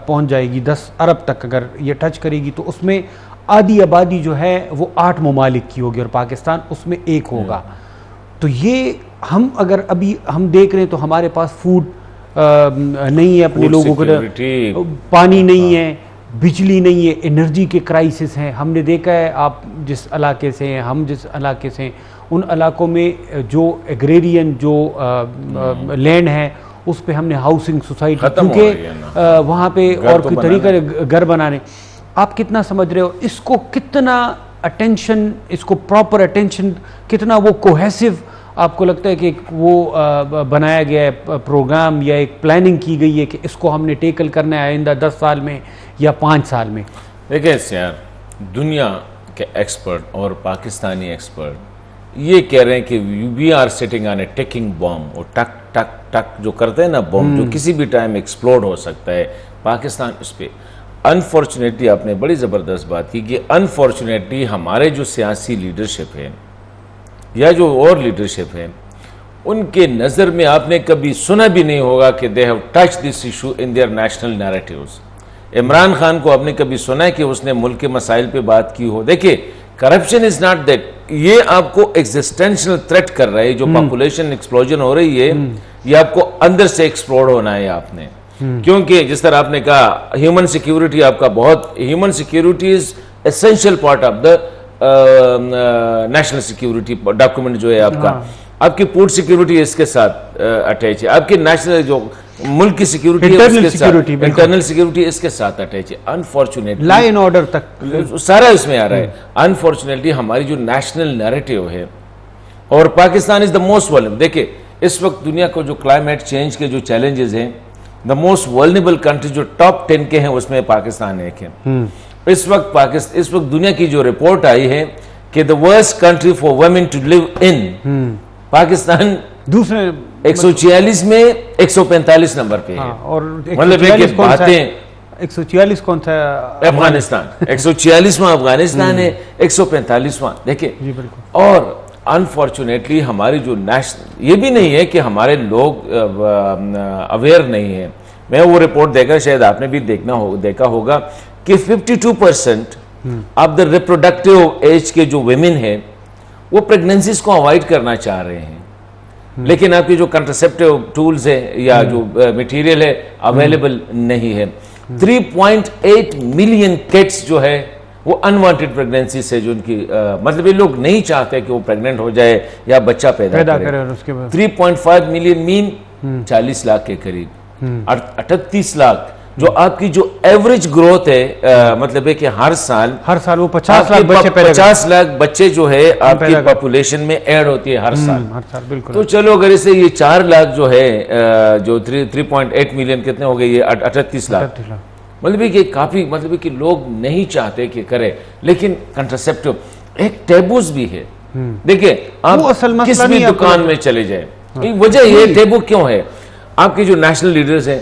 पहुंच जाएगी, 10 अरब तक अगर ये टच करेगी, तो उसमें आधी आबादी जो है वो 8 ममालिक की होगी और पाकिस्तान उसमें एक होगा। तो ये हम अगर अभी हम देख रहे हैं तो हमारे पास फूड नहीं है अपने लोगों को, पानी नहीं है, बिजली नहीं है, एनर्जी के क्राइसिस हैं। हमने देखा है, आप जिस इलाके से हैं, हम जिस इलाके से हैं, उन इलाकों में जो एग्रेरियन जो लैंड है उस पे हमने हाउसिंग सोसाइटी, क्योंकि वहाँ पे और कोई तरीका घर बनाने, आप कितना समझ रहे हो इसको, कितना अटेंशन, इसको प्रॉपर अटेंशन, कितना वो कोहेसिव आपको लगता है कि वो बनाया गया है प्रोग्राम या एक प्लानिंग की गई है कि इसको हमने टेकल करना है आइंदा 10 साल में या 5 साल में? देखिए यार, दुनिया के एक्सपर्ट और पाकिस्तानी एक्सपर्ट ये कह रहे हैं कि we are sitting on a ticking bomb, और टक टक टक जो करते हैं ना बॉम्ब, जो किसी भी टाइम एक्सप्लोड हो सकता है, पाकिस्तान उस पर। अनफॉर्चुनेटली आपने बड़ी ज़बरदस्त बात की कि अनफॉर्चुनेटली हमारे जो सियासी लीडरशिप है या जो और लीडरशिप है, उनके नज़र में आपने कभी सुना भी नहीं होगा कि they have touch this issue in their national narratives. Imran Khan को आपने कभी सुना है कि उसने मुल्क के मसाइल पे बात की हो? देखिए, करप्शन इज नॉट दैट, ये आपको एग्जिस्टेंशियल थ्रेट कर रहा है। जो पॉपुलेशन एक्सप्लोजन हो रही है, ये आपको अंदर से एक्सप्लोड होना है आपने, क्योंकि जिस तरह आपने कहा ह्यूमन सिक्योरिटी आपका बहुत, human security is essential part of the national security document जो है आपका। आपकी फूड सिक्योरिटी इसके साथ अटैच है, आपकी नेशनल जो मुल्क की सिक्योरिटी है उसके साथ, इंटरनल सिक्योरिटी इसके साथ अटैच है। अनफॉर्चुनेटली लॉ एंड ऑर्डर तक सारा इसमें आ रहा है। अनफॉर्चुनेटली हमारी जो नेशनल नैरेटिव है, और Pakistan is the most vulnerable. देखिए, इस वक्त दुनिया को जो क्लाइमेट चेंज के जो चैलेंजेस हैं, द मोस्ट वल्नरेबल कंट्री जो टॉप 10 के हैं उसमें पाकिस्तान एक है। इस वक्त दुनिया की जो रिपोर्ट आई है कि the worst country for women to live in, Pakistan दूसरे 146 में 145 नंबर पे है। और मतलब एक बातें 146 कौन सा? अफगानिस्तान 146वां अफगानिस्तान है, 145वां। देखिए, और अनफॉर्चुनेटली हमारी जो नेशनल, ये भी नहीं है कि हमारे लोग अवेयर नहीं है। मैं वो रिपोर्ट देखा, शायद आपने भी देखा होगा कि 52% ऑफ द रिप्रोडक्टिव एज के जो वुमेन है वो प्रेगनेंसीज को अवॉइड करना चाह रहे हैं, लेकिन आपकी जो कंट्रासेप्टिव टूल्स है या जो मटेरियल है अवेलेबल नहीं है। 3.8 मिलियन किड्स जो है वो अनवांटेड प्रेगनेंसी से, जो उनकी मतलब ये लोग नहीं चाहते कि वो प्रेग्नेंट हो जाए या बच्चा पैदा करे। उसके बाद 3.5 मिलियन मीन 40 लाख के करीब, 38 लाख जो आपकी जो एवरेज ग्रोथ है, मतलब है कि हर साल वो 50 लाख बच्चे 50 लाख बच्चे जो है आपकी पॉपुलेशन में ऐड होती है हर साल। बिल्कुल। तो चलो अगर इसे ये 4 लाख जो है, जो 3.8 मिलियन कितने हो गए, ये 38 लाख, मतलब कि काफी, मतलब कि लोग नहीं चाहते कि करे, लेकिन कंट्रासेप्टिव एक टैबूज भी है। देखिए, आप किसी भी दुकान में चले जाए, वजह ये टैबू क्यों है? आपके जो नेशनल लीडर्स हैं,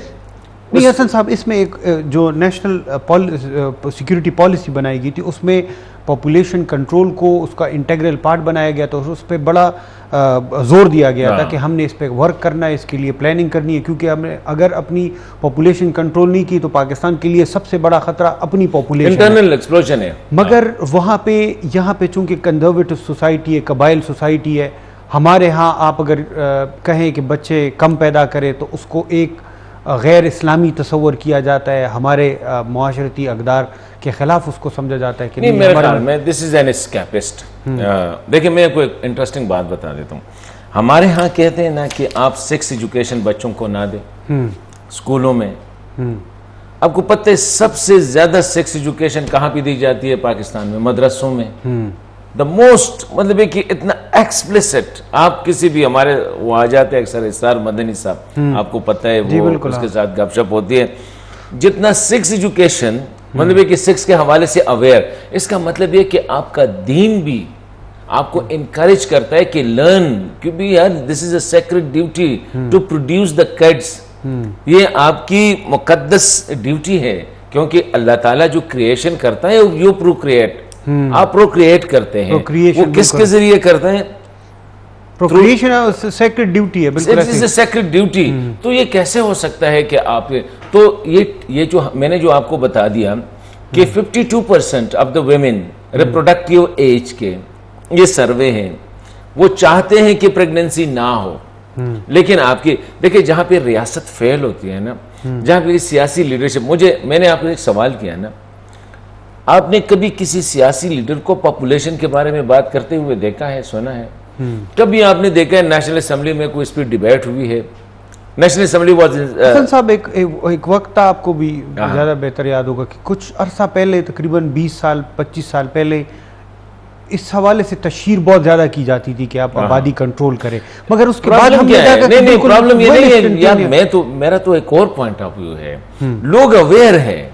नहीं हसन साहब, इसमें एक जो नेशनल सिक्योरिटी पॉलिसी बनाई गई थी उसमें पॉपुलेशन कंट्रोल को उसका इंटीग्रल पार्ट बनाया गया, तो उस पर बड़ा जोर दिया गया था कि हमने इस पर वर्क करना है, इसके लिए प्लानिंग करनी है, क्योंकि हमने अगर अपनी पॉपुलेशन कंट्रोल नहीं की तो पाकिस्तान के लिए सबसे बड़ा खतरा अपनी पॉपुलेशन, इंटरनल एक्सप्लोजन है। मगर वहाँ पे, यहाँ पे चूंकि कंजर्वेटिव सोसाइटी है, कबाइल सोसाइटी है, हमारे यहाँ आप अगर कहें कि बच्चे कम पैदा करें तो उसको एक गैर इस्लामी तस्वर किया जाता है, हमारे मुआशरती अक़दार के खिलाफ उसको समझा जाता है कि नहीं, मेरे ख्याल में दिस इज एन एस्केपिस्ट। देखिए, मैं आपको एक इंटरेस्टिंग बात बता देता हूँ। हमारे यहाँ कहते हैं ना कि आप सेक्स एजुकेशन बच्चों को ना दें स्कूलों में। आपको पता है सबसे ज्यादा सेक्स एजुकेशन कहाँ पे दी जाती है? पाकिस्तान में, मदरसों में। द मोस्ट, मतलब है कि इतना एक्सप्लिसिट, आप किसी भी, हमारे वो आ जाते हैं अक्सर इसरार मदनी साहब, आपको पता है, वो उसके साथ गपशप होती है। जितना सेक्स एजुकेशन, मतलब है कि सेक्स के हवाले से अवेयर, इसका मतलब ये कि आपका दीन भी आपको इनकरेज करता है कि लर्न, क्योंकि यार this is a sacred duty to produce the kids. ये आपकी मुकद्दस ड्यूटी है, क्योंकि अल्लाह ताला जो क्रिएशन करता है यू प्रोक्रिएट, आप प्रोक्रिएट करते हैं। वो किसके जरिए करते हैं? प्रोक्रिएशन सेक्रेड ड्यूटी है, बिल्कुल ऐसे। Sacred duty. तो ये कैसे हो सकता है कि आप, तो ये जो मैंने जो आपको बता दिया कि 52% of the women reproductive age के ये सर्वे हैं, वो चाहते हैं कि प्रेगनेंसी ना हो। लेकिन आपकी देखिए, जहां पे रियासत फेल होती है ना, जहां पे सियासी लीडरशिप, मैंने आपको एक सवाल किया ना, आपने कभी किसी सियासी लीडर को पॉपुलेशन के बारे में बात करते हुए देखा है, सुना है? कभी आपने देखा है नेशनल असेंबली में कोई इस पर डिबेट हुई है? नेशनल असेंबली वाज हसन साहब, एक वक्त था, आपको भी ज्यादा बेहतर याद होगा कि कुछ अरसा पहले, तकरीबन 20 साल 25 साल पहले, इस हवाले से तशहीर बहुत ज्यादा की जाती थी कि आप आबादी कंट्रोल करें, मगर उसके बाद हम नहीं, प्रॉब्लम ये नहीं है यार। मेरा तो एक और पॉइंट ऑफ व्यू है, लोग अवेयर है।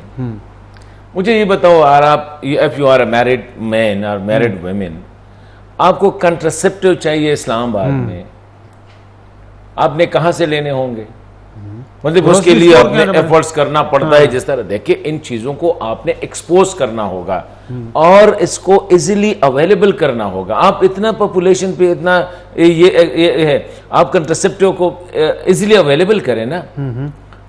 मुझे ये बताओ, आप if you are a married man और मैरिड वुमेन, आपको कंट्रासेप्टिव चाहिए इस्लामाबाद में, आपने कहां से लेने होंगे? मतलब उसके लिए आपने एफर्ट्स करना पड़ता है। जिस तरह देखिए, इन चीजों को आपने एक्सपोज करना होगा और इसको इजीली अवेलेबल करना होगा। आप इतना पॉपुलेशन पे इतना ये है, आप कंट्रासेप्टिव को इजीली अवेलेबल करें ना।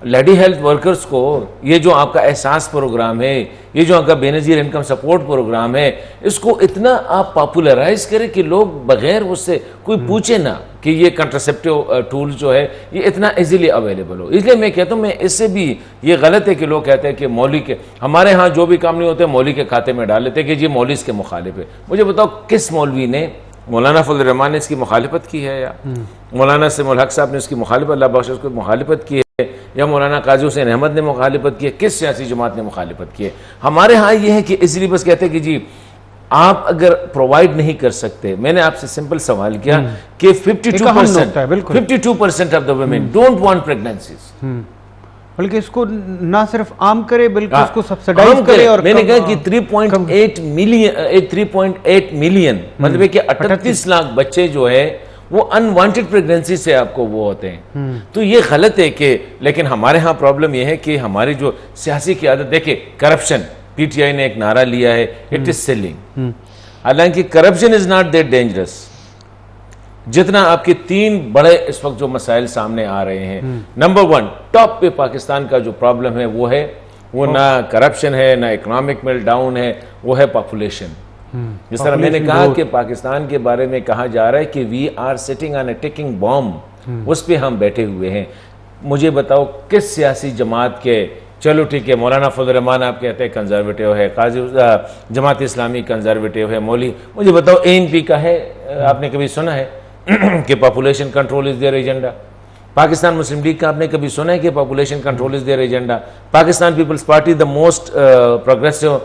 लेडी हेल्थ वर्कर्स को ये जो आपका एहसास प्रोग्राम है, ये जो आपका बेनजीर इनकम सपोर्ट प्रोग्राम है, इसको इतना आप पॉपुलराइज करें कि लोग बगैर उससे कोई पूछे ना कि ये कंट्रासेप्टिव टूल जो है ये इतना इजीली अवेलेबल हो। इसलिए मैं कहता हूँ, मैं इससे भी ये गलत है कि लोग कहते हैं कि मौली के, हमारे यहाँ जो भी काम नहीं होते मौली के खाते में डाल लेते कि जी मौली इसके मुखालिफ है। मुझे बताओ, किस मौलवी ने, मौलाना फजल रहमान ने इसकी मुखालिफत की है, या मौलाना सिमुल हक साहब ने इसकी मुखालिफत, अल्लाह बख्श उसको मुखालिफत की है, या मौलाना काजी हुसैन अहमद ने मुखालिफत की है? किस सियासी जमात ने मुखालिफत की है? हमारे यहाँ ये है कि इसलिए बस कहते हैं कि जी आप अगर प्रोवाइड नहीं कर सकते। मैंने आपसे सिंपल सवाल किया कि 52% of the women don't want pregnancies, बल्कि इसको ना सिर्फ आम करे बल्कि उसको सब्सिडाइज करे। और मैंने कहा कि 3.8 मिलियन मतलब है कि 38 लाख बच्चे जो है वो अनवांटेड प्रेगनेंसी से आपको वो होते हैं। तो ये गलत है कि, लेकिन हमारे यहाँ प्रॉब्लम ये है कि हमारी जो सियासी क़यादत, देखिए करप्शन, पीटीआई ने एक नारा लिया है, इट इज सेलिंग। हालांकि corruption is not that dangerous जितना आपके 3 बड़े इस वक्त जो मसाइल सामने आ रहे हैं। नंबर 1 टॉप पे पाकिस्तान का जो प्रॉब्लम है वो ना करप्शन है, ना इकोनॉमिक मेल्टडाउन है, वो है पॉपुलेशन। जिस तरह मैंने कहा कि पाकिस्तान के बारे में कहा जा रहा है कि we are sitting on a ticking bomb, उस पर हम बैठे हुए हैं। मुझे बताओ किस सियासी जमात के, चलो ठीक है मौलाना फजल रहमान आप कहते हैं कंजर्वेटिव है, काजी जमात इस्लामी कंजर्वेटिव है, मौली, मुझे बताओ ANP का है, आपने कभी सुना है कि population control is their agenda? Pakistan Muslim League का आपने कभी सुना है कि population control is their agenda? Pakistan Peoples Party the most progressive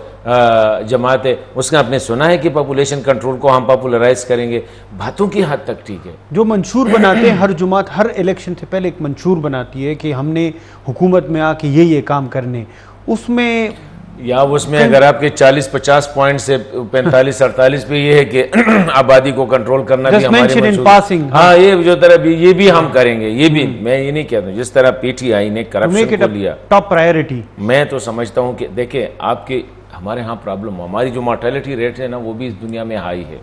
Jamaat है, उसका आपने सुना है कि पॉपुलेशन कंट्रोल को हम पॉपुलराइज करेंगे? बातों की हद तक ठीक है, जो मंशूर बनाते हैं, हर जमात हर इलेक्शन से पहले एक मंशूर बनाती है कि हमने हुकूमत में आके ये काम करने, उसमें या उसमें अगर आपके 40-50 पॉइंट से 45-48 पे ये है कि आबादी को कंट्रोल करना भी हमारे हाँ, ये जो तरह ये भी हम करेंगे, ये भी मैं ये नहीं कहता जिस तरह पीटीआई ने करप्शन को लिया टॉप प्रायोरिटी। मैं तो समझता हूँ कि देखिए आपके हमारे यहाँ प्रॉब्लम, हमारी जो मोर्टेलिटी रेट है ना वो भी इस दुनिया में हाई है।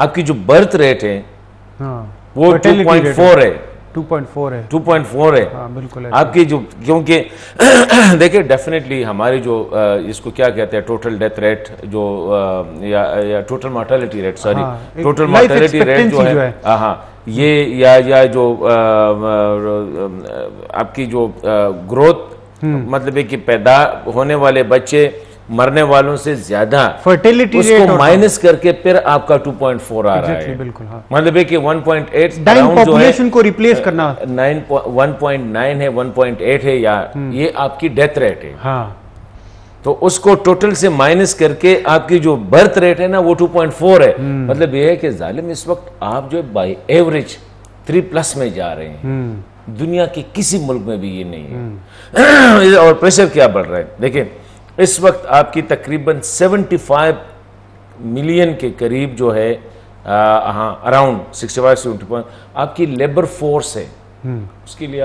आपकी जो बर्थ रेट है वो 2.4 है, 2.4 है। हाँ, बिल्कुल आपकी जो, क्योंकि देखिए डेफिनेटली हमारी जो इसको क्या कहते हैं टोटल डेथ रेट जो या total mortality rate, sorry total mortality rate जो है हाँ ये या जो आपकी जो ग्रोथ मतलब है कि पैदा होने वाले बच्चे मरने वालों से ज्यादा फर्टिलिटी रेट माइनस करके फिर आपका 2.4 आ रहा है। बिल्कुल हाँ। मतलब है कि 1.8 पॉपुलेशन को रिप्लेस करना 1.9 है, 1.8 है, या ये आपकी डेथ रेट है। हाँ। तो उसको टोटल से माइनस करके आपकी जो बर्थ रेट है ना वो 2.4 है। मतलब ये है कि जालिम इस वक्त आप जो बाय एवरेज 3+ में जा रहे हैं, दुनिया के किसी मुल्क में भी ये नहीं है। और प्रेशर क्या बढ़ रहा है, देखिए इस वक्त आपकी तकरीबन 75 मिलियन के करीब जो है हाँ अराउंड 65-70 आपकी लेबर फोर्स है। उसके लिए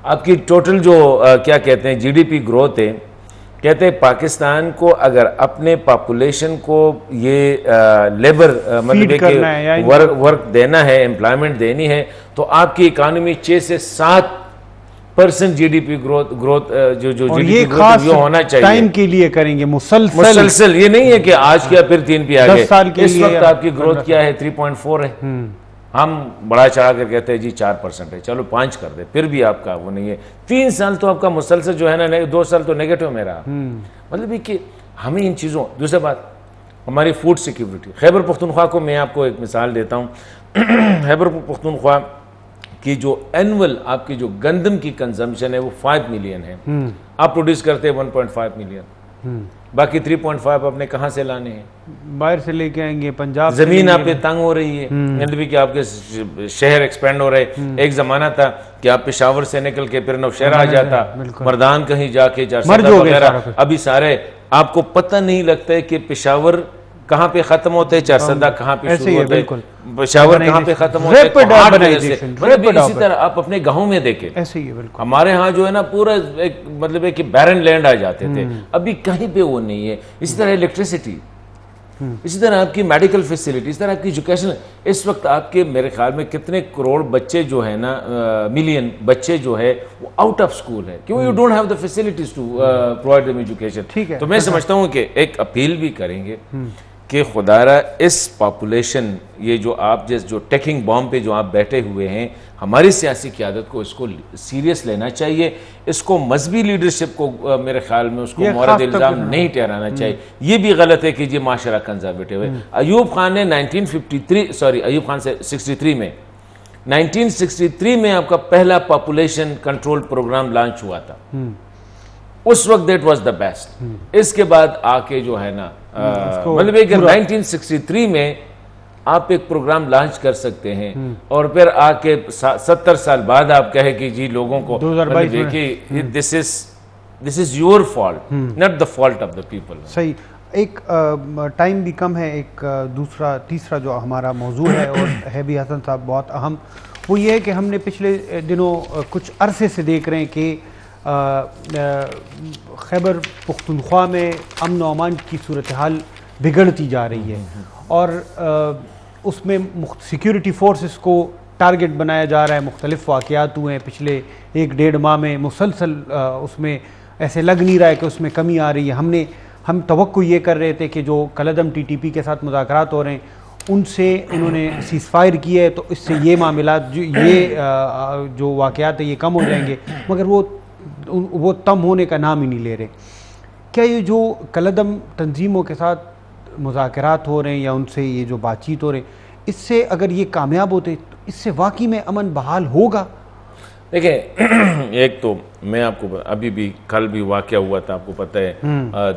आपकी टोटल जो क्या कहते हैं जीडीपी ग्रोथ है कहते हैं पाकिस्तान को अगर अपने पॉपुलेशन को ये लेबर मतलब कि वर्क देना है, एम्प्लॉयमेंट देनी है, तो आपकी इकानमी 6 से 7% जीडीपी ग्रोथ जो जीडीपी ग्रोथ जो होना चाहिए टाइम के लिए करेंगे, मुसलसल। ये नहीं है कि आज किया फिर 3 पे आ गए। इस वक्त आपकी ग्रोथ क्या है? 3.4 है। हम बड़ा चढ़ा कर कहते हैं जी 4% है, चलो 5 कर दे, फिर भी आपका वो नहीं है। 3 साल तो आपका मुसलसल जो है ना, 2 साल तो नेगेटिव में रहा। मतलब कि हमें इन चीज़ों, दूसरी बात हमारी फूड सिक्योरिटी, खैबर पख्तूनख्वा को मैं आपको एक मिसाल देता हूँ। खैबर पख्तूनख्वा की जो एनुअल आपकी जो गंदम की कंजम्पशन है वो 5 मिलियन है। आप प्रोड्यूस करते हैं 1.5 मिलियन, बाकी 3.5 आपने कहाँ से लाने हैं? बाहर से लेके आएंगे। पंजाब जमीन आप पे तंग हो रही है, मतलब कि आपके शहर एक्सपेंड हो रहे। एक जमाना था कि आप पेशावर से निकल के फिर नौशहरा आ जाता, मर्दान कहीं जाके वगैरह। अभी सारे आपको पता नहीं लगता है कि पेशावर कहाँ पे खत्म होते हैं, चारसदा कहाँ पे शुरू होते हैं, पेशावर कहाँ पे खत्म होते हैं। इसी तरह आप अपने गाँव में देखें, ऐसे ही बिल्कुल। हमारे यहाँ जो है ना पूरा एक मतलब है कि बैरन लैंड आ जाते थे, अभी कहीं पे वो नहीं है। इसी तरह इलेक्ट्रिसिटी, इसी तरह आपकी मेडिकल फैसिलिटी, इस तरह आपकी एजुकेशन। इस वक्त आपके मेरे ख्याल में कितने करोड़ बच्चे जो है ना, मिलियन बच्चे जो है वो आउट ऑफ स्कूल है, क्यों? You don't have the facilities to provide them education. ठीक है, तो मैं समझता हूँ कि एक अपील भी करेंगे कि खुदारा इस पॉपुलेशन, ये जो आप जो टेकिंग बॉम्ब पे जो आप बैठे हुए हैं, हमारी सियासी क़यादत को इसको सीरियस लेना चाहिए। इसको मजहबी लीडरशिप को मेरे ख्याल में उसको मोरद इल्ज़ाम नहीं ठहराना चाहिए। ये भी गलत है कि ये माशरा कंजर्वेटिव है। अयूब खान ने 1963 में 1963 में आपका पहला पॉपुलेशन कंट्रोल प्रोग्राम लॉन्च हुआ था। उस वक्त दैट वाज द बेस्ट। इसके बाद आके जो है ना मतलब 1963 में आप एक प्रोग्राम लॉन्च कर सकते हैं और फिर आके 70 साल बाद आप कहे कि जी लोगों को 2022 देखिए this is your fault, not the fault of the people. सही। एक टाइम भी कम है। एक तीसरा जो हमारा मौजू है और है भी हसन साहब बहुत अहम, वो ये है कि हमने पिछले दिनों कुछ अरसे से देख रहे हैं कि खैबर पख्तूनख्वा में अमन व अमान की सूरत हाल बिगड़ती जा रही है और उसमें सिक्योरिटी फोर्सेस को टारगेट बनाया जा रहा है। मुख्तलिफ वाक़यात हुए हैं पिछले 1-1.5 माह में मुसलसल। उसमें ऐसे लग नहीं रहा है कि उसमें कमी आ रही है। हम तवक्को ये कर रहे थे कि जो कलअदम TTP के साथ मुज़ाकरात हो रहे हैं उनसे उन्होंने सीज़फायर किया है, तो इससे ये मामलात जो वाक़यात है ये कम हो जाएंगे, मगर वो तम होने का नाम ही नहीं ले रहे। क्या ये जो कलअदम तंजीमों के साथ मुज़ाकरात हो रहे हैं या उनसे ये जो बातचीत हो रही है, इससे अगर ये कामयाब होते तो इससे वाकई में अमन बहाल होगा? देखिए, एक तो मैं आपको अभी भी कल भी वाक़या हुआ था, आपको पता है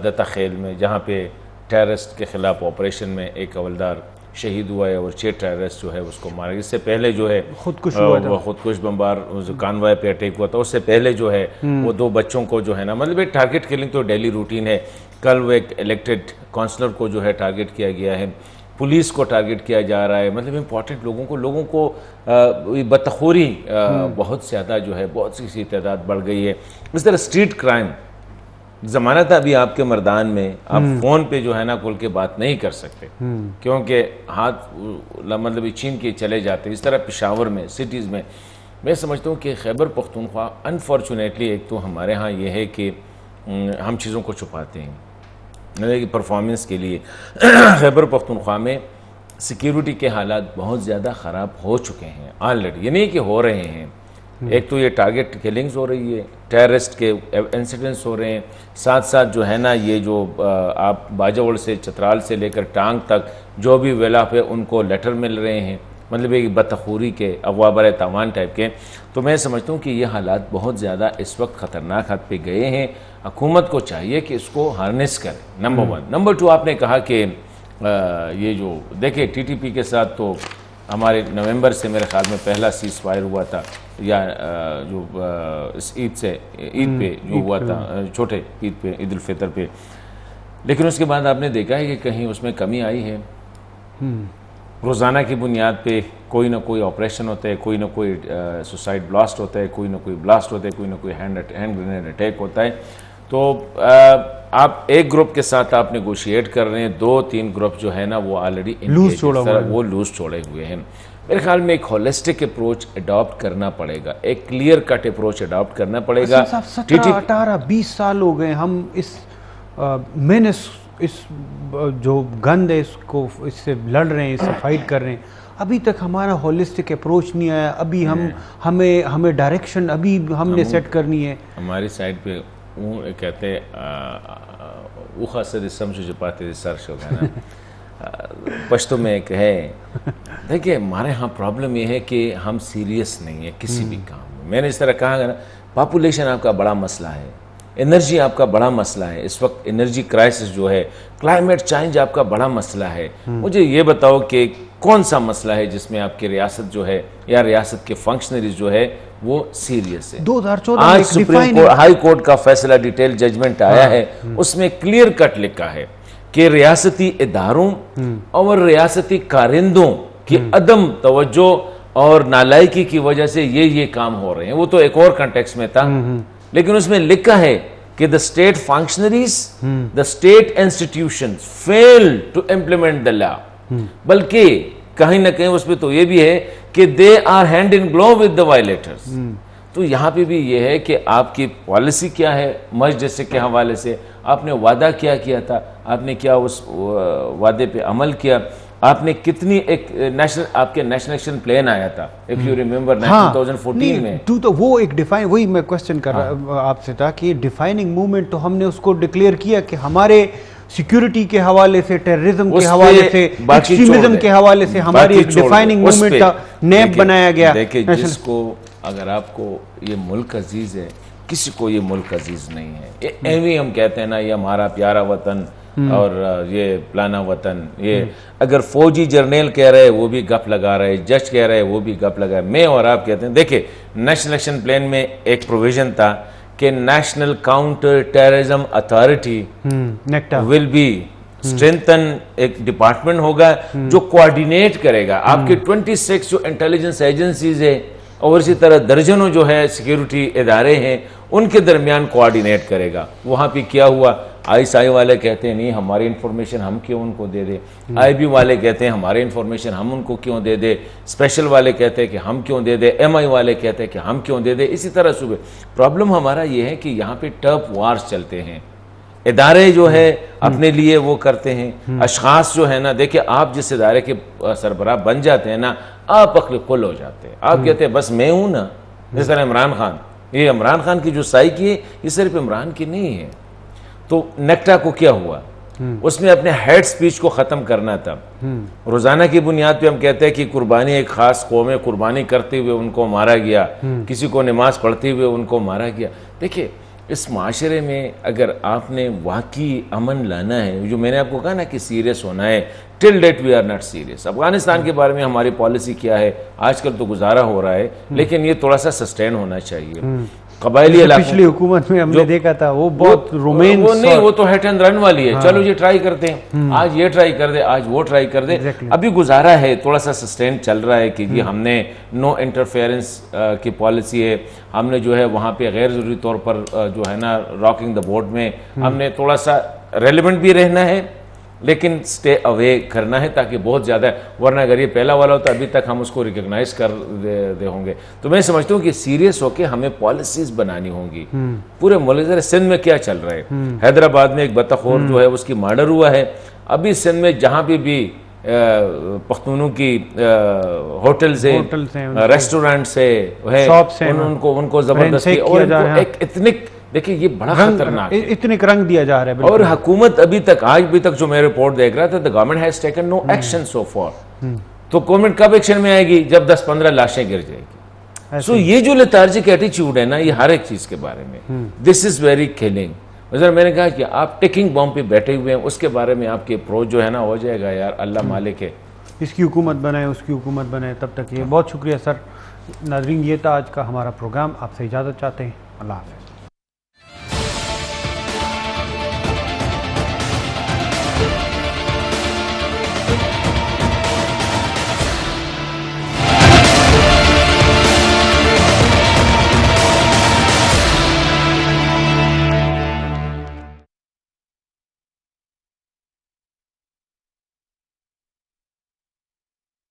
दत्ता खेल में, जहाँ पे टेररिस्ट के ख़िलाफ़ ऑपरेशन में एक हवलदार शहीद हुआ है और 6 टेररिस्ट जो है उसको मारा। इससे पहले जो है खुदकुश बमबार जो कानवाय पे अटैक हुआ था, उससे पहले जो है वो 2 बच्चों को जो है ना, मतलब एक टारगेट किलिंग तो डेली रूटीन है। कल वो एक इलेक्टेड काउंसलर को जो है टारगेट किया गया है, पुलिस को टारगेट किया जा रहा है, मतलब इंपॉर्टेंट लोगों को बदतखोरी बहुत ज़्यादा जो है, बहुत सी तादाद बढ़ गई है। इस तरह स्ट्रीट क्राइम, ज़माना था अभी आपके मर्दान में आप फ़ोन पे जो है ना खुल के बात नहीं कर सकते क्योंकि हाथ मतलब छीन के चले जाते। इस तरह पेशावर में, सिटीज़ में, मैं समझता हूँ कि खैबर पख्तूनख्वा अनफॉर्चुनेटली एक तो हमारे यहाँ ये है कि हम चीज़ों को छुपाते हैं, मतलब कि परफॉर्मेंस के लिए। खैबर पख्तूनख्वा में सिक्योरिटी के हालात बहुत ज़्यादा ख़राब हो चुके हैं ऑलरेडी, ये नहीं कि हो रहे हैं। एक तो ये टारगेट किलिंग्स हो रही है, टेररिस्ट के इंसिडेंट्स हो रहे हैं, साथ साथ जो है ना ये जो आप बाजावड़ से, चतराल से लेकर टांग तक जो भी वेला पे उनको लेटर मिल रहे हैं, मतलब एक बदतखोरी के, अगवा बर तावान टाइप के। तो मैं समझता हूँ कि ये हालात बहुत ज़्यादा इस वक्त ख़तरनाक हद पे गए हैं। हुकूमत को चाहिए कि इसको हार्नेस करें, नंबर 1। नंबर 2, आपने कहा कि ये जो देखिए TTP के साथ तो हमारे नवंबर से मेरे ख्याल में पहला सीज़ फायर हुआ था, या जो इस ईद पे जो हुआ था, छोटे ईद पे, ईद उल फितर पे। लेकिन उसके बाद आपने देखा है कि कहीं उसमें कमी आई है। रोज़ाना की बुनियाद पे कोई ना कोई ऑपरेशन होता है, कोई ना कोई सुसाइड ब्लास्ट होता है, कोई ना कोई ब्लास्ट होता है, कोई ना कोई हैंड ग्रेनेड अटैक होता है। तो आप एक ग्रुप के साथ आप नेगोशिएट कर रहे हैं, 2-3 ग्रुप जो है ना वो ऑलरेडी लूज छोड़े हुए हैं। मेरे ख्याल में एक होलिस्टिक अप्रोच अडॉप्ट करना पड़ेगा, एक क्लियर कट अप्रोच अडॉप्ट करना पड़ेगा। 17-18-20 साल हो गए हम मैंने इस जो गंद है इससे लड़ रहे हैं, इससे फाइट कर रहे हैं, अभी तक हमारा होलिस्टिक अप्रोच नहीं आया। अभी हमें डायरेक्शन अभी हमने सेट करनी है। हमारी साइड पे वो कहते उखा से समझो जपाते सर शो है ना पश्तो में एक है। देखिए हमारे यहाँ प्रॉब्लम ये है कि हम सीरियस नहीं है किसी भी काम में। मैंने इस तरह कहा ना, पॉपुलेशन आपका बड़ा मसला है, एनर्जी आपका बड़ा मसला है, इस वक्त एनर्जी क्राइसिस जो है, क्लाइमेट चेंज आपका बड़ा मसला है। मुझे ये बताओ कि कौन सा मसला है जिसमें आपकी रियासत जो है या रियासत के फंक्शनरीज जो है वो सीरियस है। 2014 आज सुप्रीम कोर्ट हाई कोर्ट का फैसला डिटेल जजमेंट आया है, उसमें क्लियर कट लिखा है कि रियासती इदारों और रियासती कारिंदों की अदम तवज्जो और नालायकी की वजह से ये काम हो रहे हैं। वो तो एक और कंटेक्स्ट में था, लेकिन उसमें लिखा है कि the state functionaries, the state institutions fail to implement the law. बल्कि कहीं ना कहीं उसमें तो ये भी है कि they are hand in glove with the violators. तो यहाँ पे भी ये है कि आपकी पॉलिसी क्या है, मस्जिद के हवाले से आपने वादा क्या किया था, आपने क्या उस वादे पे अमल किया, आपने कितनी एक नेशनल आपके नेशनल एक्शन प्लान आया था इफ यू रिमेंबर 2014 में। तो वो एक डिफाइन, वही मैं क्वेश्चन कर रहा आपसे था कि डिफाइनिंग मूवमेंट तो हमने उसको डिक्लेयर किया कि हमारे सिक्योरिटी के हवाले से, टेररिज्म के हवाले से, एक्सट्रीमिज्म के हवाले से हमारी एक डिफाइनिंग मूवमेंट था, नैब बनाया गया। देखिए जिसको अगर आपको ये मुल्क अजीज है, किसी को ये मुल्क अजीज नहीं है। ये एवी हम कहते हैं ना, ये हमारा प्यारा वतन और ये प्लाना वतन। ये अगर फौजी जर्नल कह रहे हैं वो भी गप लगा रहे हैं, जज कह रहे हैं वो भी गप लगा रहे हैं, मैं और आप कहते हैं। देखिए नेशनल एक्शन प्लान में एक प्रोविजन था कि national counter terrorism authority will be strengthen, एक डिपार्टमेंट होगा जो कोऑर्डिनेट करेगा आपके 26 जो इंटेलिजेंस एजेंसीज है और इसी तरह दर्जनों जो है सिक्योरिटी इदारे हैं उनके दरमियान कोऑर्डिनेट करेगा। वहाँ पे क्या हुआ, ISI वाले कहते हैं नहीं हमारी इंफॉर्मेशन हम क्यों उनको दे दे, IB वाले कहते हैं हमारी इंफॉर्मेशन हम उनको क्यों दे दे, स्पेशल वाले कहते हैं कि हम क्यों दे दे, MI वाले कहते हैं कि हम क्यों दे दे। इसी तरह सुबह प्रॉब्लम हमारा ये है कि यहाँ पे टफ वार्स चलते हैं, इदारे जो है अपने लिए वो करते हैं, अशखास जो है ना, देखिए आप जिस इदारे के सरबराह बन जाते हैं ना, आप अक्ल कुल हो जाते हैं। आप कहते हैं बस मैं हूं ना, जिस तरह इमरान खान, ये इमरान खान की जो साइकी है ये सिर्फ इमरान की नहीं है। तो नेक्टा को क्या हुआ, उसमें अपने हेड स्पीच को ख़त्म करना था। रोज़ाना की बुनियाद पे हम कहते हैं कि कुर्बानी एक ख़ास कौम है, कुर्बानी करते हुए उनको मारा गया, किसी को नमाज पढ़ते हुए उनको मारा गया। देखिए इस माशरे में अगर आपने वाकई अमन लाना है, जो मैंने आपको कहा ना कि सीरियस होना है, till date we are not serious. Afghanistan के बारे में हमारी पॉलिसी क्या है, आजकल तो गुजारा हो रहा है, लेकिन ये थोड़ा सा सस्टेन होना चाहिए। कबायली पिछली हुकूमत में हमने देखा था वो बहुत रोमांस, वो नहीं, वो तो हिट एंड रन वाली है। चलो ये ट्राई करते हैं, आज ये ट्राई कर दे, आज वो ट्राई कर दे। अभी गुजारा है, थोड़ा सा सस्टेन चल रहा है कि ये हमने नो इंटरफेरेंस की पॉलिसी है, हमने जो है वहाँ पे गैर जरूरी तौर पर जो है ना रॉकिंग द बोट में हमने थोड़ा सा रेलिवेंट भी रहना है, लेकिन स्टे अवे करना है ताकि बहुत ज़्यादा, वरना अगर ये पहला वाला होता अभी तक हम उसको रिकग्नाइज कर दे होंगे। तो मैं समझता हूँ कि सीरियस होकर हमें पॉलिसीज बनानी होंगी पूरे मुल्क। सिंध में क्या चल रहा है, हैदराबाद में एक बतखोर जो है उसकी मर्डर हुआ है। अभी सिंध में जहाँ भी पख्तूनों की होटल से, रेस्टोरेंट से है, उनको जबरदस्ती और एक इतनी, देखिए ये बड़ा खतरनाक है, इतने रंग दिया जा रहा है। और हुकूमत अभी तक, आज भी तक जो मैं रिपोर्ट देख रहा था, the government has taken no action so far. तो गवर्नमेंट कब एक्शन में आएगी, जब 10-15 लाशें गिर जाएगी। सो ये जो लेथार्जिक एटीट्यूड है ना, ये हर एक चीज के बारे में, दिस इज वेरी किलिंग। मैंने कहा कि आप टिकिंग बॉम्ब पे बैठे हुए हैं, उसके बारे में आपके अप्रोच जो है ना हो जाएगा यार, अल्लाह मालिक है, इसकी हुकूमत बनाए उसकी हुकूमत बनाए। तब तक ये बहुत शुक्रिया सर। नाज़रीन ये था आज का हमारा प्रोग्राम, आपसे इजाज़त चाहते हैं, अल्लाह हाफ़िज़।